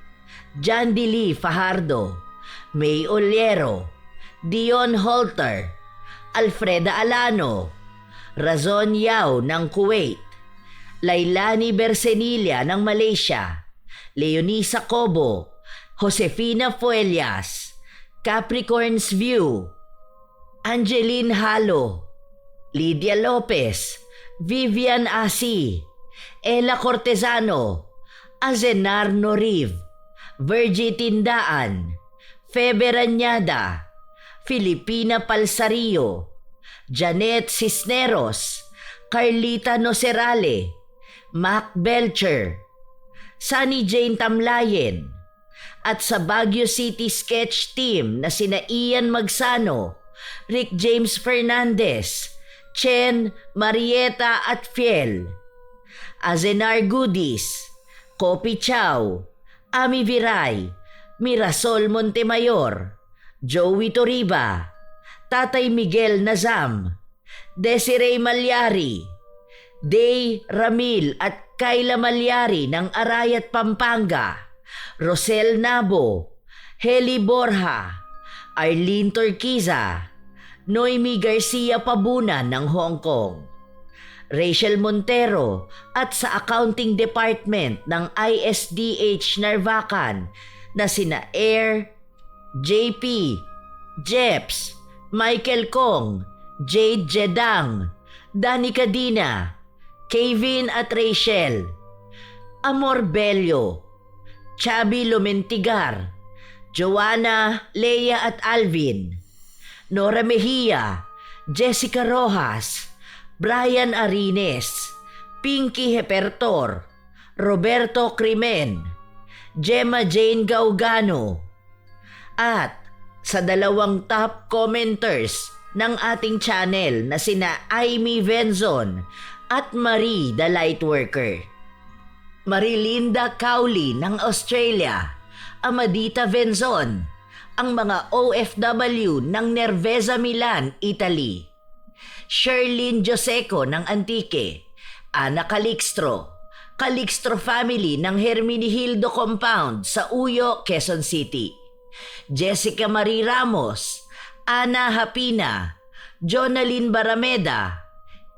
John D. Lee Fajardo, May Oliero, Dion Holter, Alfreda Alano, Razon Yao ng Kuwait, Lailani Bersenilla ng Malaysia, Leonisa Cobo, Josefina Fuellas, Capricorn's View, Angeline Halo, Lydia Lopez, Vivian Asi, Ella Cortezano, Azenar Noriv, Virgie Tindaan, Febe Rañada, Filipina Palsario, Janet Cisneros, Carlita Nocerale, Mac Belcher, Sunny Jane Tamlayen, at sa Baguio City Sketch Team na sina Ian Magsano, Rick James Fernandez, Chen, Marieta at Fiel, Azenar Goodies, Kopi Chow, Ami Viray, Mirasol Montemayor, Joey Toriba, Tatay Miguel Nazam, Desiree Malyari, Day Ramil at Kayla Malyari ng Arayat, Pampanga, Rosel Nabo, Heli Borja, Arlene Torquiza, Noemi Garcia Pabunan ng Hong Kong, Rachel Montero at sa Accounting Department ng ISDH Narvacan na sina Air, JP, Jeps, Michael Kong, Jade Jedang, Dani Cadina, Kevin at Rachel, Amor Bello, Chabi Lumentigar, Joanna, Leia at Alvin, Nora Mejia, Jessica Rojas, Brian Arines, Pinky Hepertor, Roberto Crimen, Gemma Jane Gaugano, at sa dalawang top commenters ng ating channel na sina Amy Venzon at Marie the Lightworker, Marilinda Cowley ng Australia, Amadita Venzon, ang mga OFW ng Nervesa Milan, Italy, Sherlyn Joseco ng Antique, Ana Calixtro, Calixtro family ng Herminihildo Compound sa Uyo, Quezon City, Jessica Marie Ramos, Ana Hapina, Jonalyn Barameda,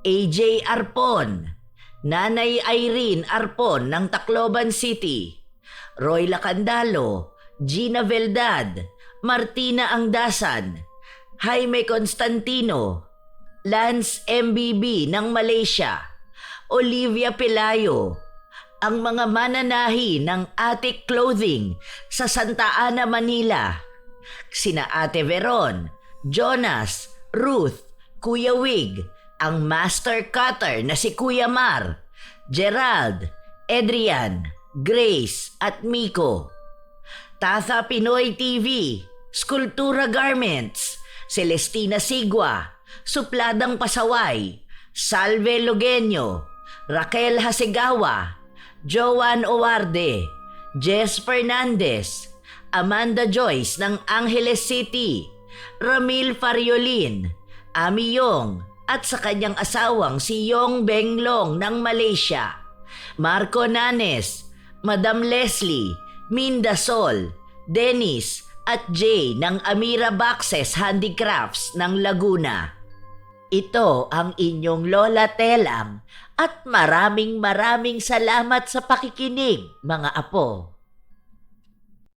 AJ Arpon, Nanay Irene Arpon ng Tacloban City, Roy Lacandalo, Gina Veldad, Martina Angdasan, Jaime Constantino, Lance MBB ng Malaysia, Olivia Pelayo, ang mga mananahi ng Attic Clothing sa Santa Ana, Manila, sina Ate Veron, Jonas, Ruth, Kuya Wig, ang master cutter na si Kuya Mar, Gerald, Adrian, Grace at Miko, Tatha Pinoy TV, Skulptura Garments, Celestina Sigua, Supladang Pasaway, Salve Logenio, Raquel Hasegawa, Joan Owarde, Jess Fernandez, Amanda Joyce ng Angeles City, Ramil Fariolin, Ami Yong at sa kanyang asawang si Yong Benglong ng Malaysia, Marco Nanes, Madam Leslie, Minda Sol, Dennis at Jay ng Amira Boxes Handicrafts ng Laguna. Ito ang inyong Lola Telang at maraming salamat sa pakikinig, mga apo.